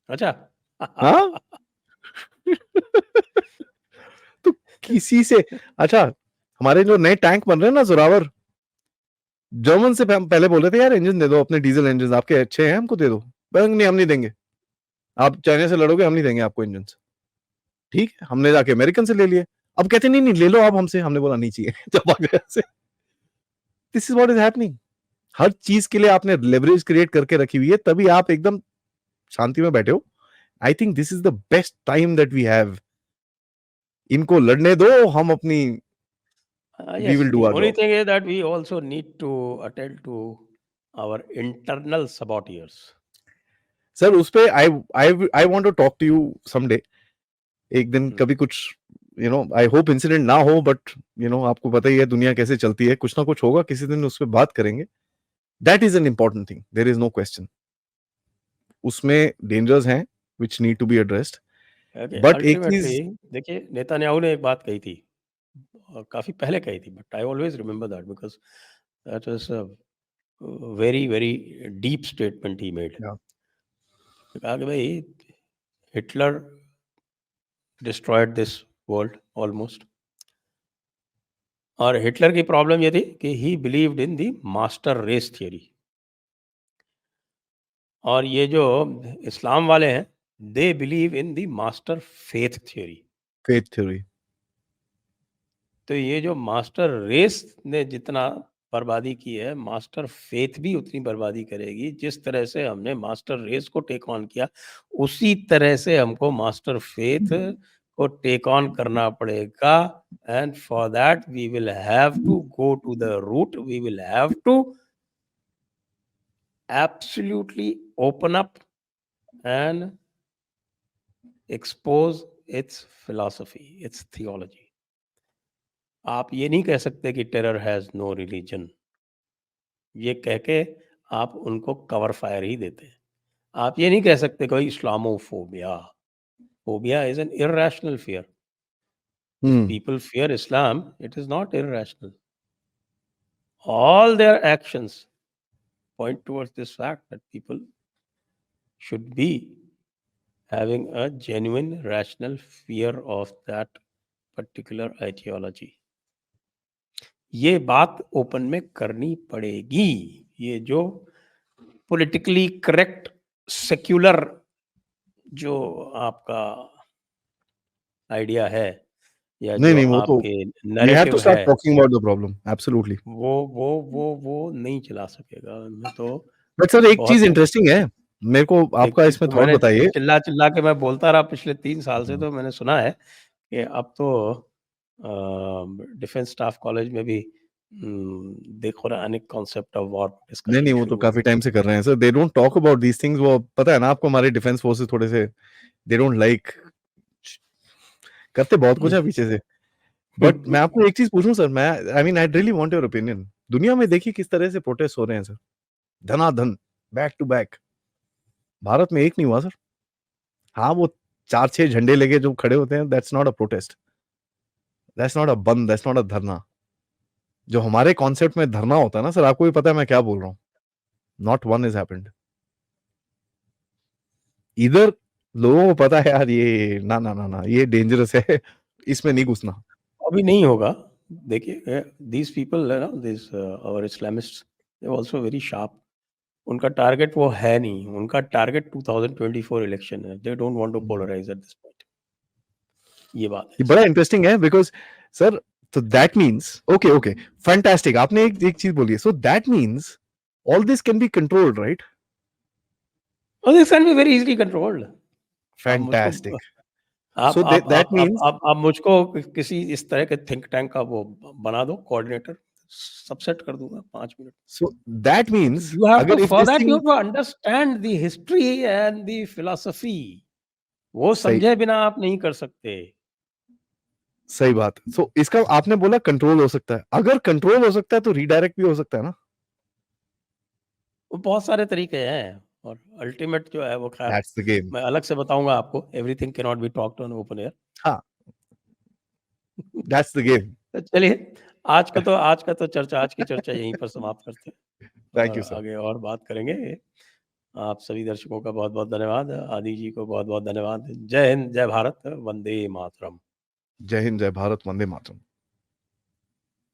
अच्छा। हाँ। तो किसी से, अच्छा, हमारे जो नए टैंक बन रहे हैं ना जोरावर, जर्मन से हम पहले बोल रहे थे यार इंजन दे दो, अपने डीजल इंजन आपके अच्छे हैं, हमको दे दो। नहीं, हम नहीं देंगे, आप चाइना से लड़ोगे, हम नहीं देंगे आपको इंजन। ठीक है, हमने जाके अमेरिकन से ले लिए। अब कहते नहीं नहीं ले लो आप हमसे, हमने बोला नहीं चाहिए। जब आ गया से, this is what is happening. हर चीज के लिए आपने लेवरेज क्रिएट करके रखी हुई है, तभी आप एकदम शांति में बैठे हो। I think this is the best time that we have. इनको लड़ने दो, हम अपनी, we Yes, will do the our only job. thing is that we also need to attend to our internal saboteurs. Sir उस पे I I want to talk to you someday, एक दिन हुँ, कभी कुछ, you know, I hope incident ना हो, but you know आपको पता ही है दुनिया कैसे चलती है, कुछ ना कुछ होगा, किसी दिन उस पर बात करेंगे। That is an important thing, there is no question. उसमें डेंजर्स हैं which need to be addressed. Okay, but एक अल्टीमेटली चीज, देखिए नेतन्याहू ने एक बात कही थी और काफ़ी पहले कही थी, but I always remember that because that was a very, very deep statement he made. कहा कि भई Hitler destroyed this world almost और हिटलर की प्रॉब्लम ये थी कि he believed in the master race theory और ये जो इस्लाम वाले हैं, they believe in the master faith theory. Faith theory. तो ये जो मास्टर रेस ने जितना बर्बादी की है, मास्टर फेथ भी उतनी बर्बादी करेगी। जिस तरह से हमने मास्टर रेस को टेक ऑन किया, उसी तरह से हमको मास्टर फेथ को टेक ऑन करना पड़ेगा and for that we will have to go to the root, we will have to absolutely open up and expose its philosophy, its theology. आप ये नहीं कह सकते कि टेरर हैज़ नो रिलीजन, ये कह के आप उनको कवर फायर ही देते हैं। आप ये नहीं कह सकते कोई Islamophobia, phobia is an irrational fear. If hmm. People fear Islam, it is not irrational. All their actions point towards this fact that people should be having a genuine rational fear of that particular ideology. ये बात open में करनी पड़ेगी। ये जो politically correct secular जो आपका idea है या नहीं जो नहीं, वो तो आपके we have to narrative start है, talking about the problem, absolutely. वो नहीं चला सकेगा। मैं तो बट सर एक चीज बहुत इंटरेस्टिंग है, मेरे को एक आपका चीज़ इसमें तो थॉट मैंने बताइए। चिल्ला-चिल्ला के मैं बोलता रहा पिछले 3 साल से, हम्म। तो मैंने सुना है कि अब तो डिफेंस स्टाफ कॉलेज में भी देखो ना अनेक कॉन्सेप्ट ऑफ वॉर नहीं डिस्कशन नहीं, वो तो शुरू हो काफी टाइम से कर रहे हैं sir, they don't talk about these things. वो पता है ना आपको, हमारे डिफेंस फोर्सेस थोड़े से, दे डोंट लाइक, करते बहुत कुछ गई। है पीछे से। बट मैं आपको एक चीज पूछूं सर, मैं, आई mean I really want your opinion. दुनिया में देखिए किस तरह से प्रोटेस्ट हो रहे हैं सर, धनाधन, बैक टू बैक। भारत में एक नहीं हुआ सर। हाँ, वो 4-6 झंडे लेके जो खड़े होते हैं, that's not a protest, that's not a बंद, दैट्स नॉट अ धरना। जो हमारे कॉन्सेप्ट में धरना होता है ना सर, आपको भी पता है मैं क्या बोल रहा हूँ। Not one is happened. इधर लोगों को पता है यार, ये ना ना ना ना, ये डेंजरस है, इसमें नहीं घुसना। अभी नहीं होगा। देखिए दीज़ पीपल है ना, this our Islamists, they are also very sharp. उनका टारगेट वो है नहीं, उनका टारगेट 2024 इलेक्शन है। They don't want to polarize at this point. ये बात है ये बड़ा इसमें। इंटरेस्टिंग है, बिकॉज सर, तो that means, okay okay, fantastic, आपने एक एक चीज बोली है, so that means All this can be controlled, right? Oh, this can be very easily controlled. आप मुझको Fantastic. So that means आप मुझको किसी इस तरह के थिंक टैंक का वो बना दो कोऑर्डिनेटर, सब सेट कर दूंगा 5 minute. so that means You have to, अगर if for this that you thing have to understand the history and the philosophy. वो सही समझे बिना आप नहीं कर सकते। सही बात। So इसका आपने बोला कंट्रोल हो सकता है, अगर कंट्रोल हो सकता है तो रीडायरेक्ट भी हो सकता है ना? वो बहुत सारे तरीके हैं और अल्टीमेट जो है वो खैर That's the game. मैं अलग से बताऊंगा आपको। Everything can not be talked on open air. हाँ, that's the game. तो चलिए आज का तो चर्चा आज की चर्चा यहीं पर समाप्त करते हैं Thank और you, sir. आगे और बात करेंगे। आप सभी दर्शकों का बहुत-बहुत धन्यवाद। आदि जी को बहुत-बहुत धन्यवाद। जय हिंद, जय भारत, वंदे मातरम। जय हिंद, जय भारत, वंदे मातरम।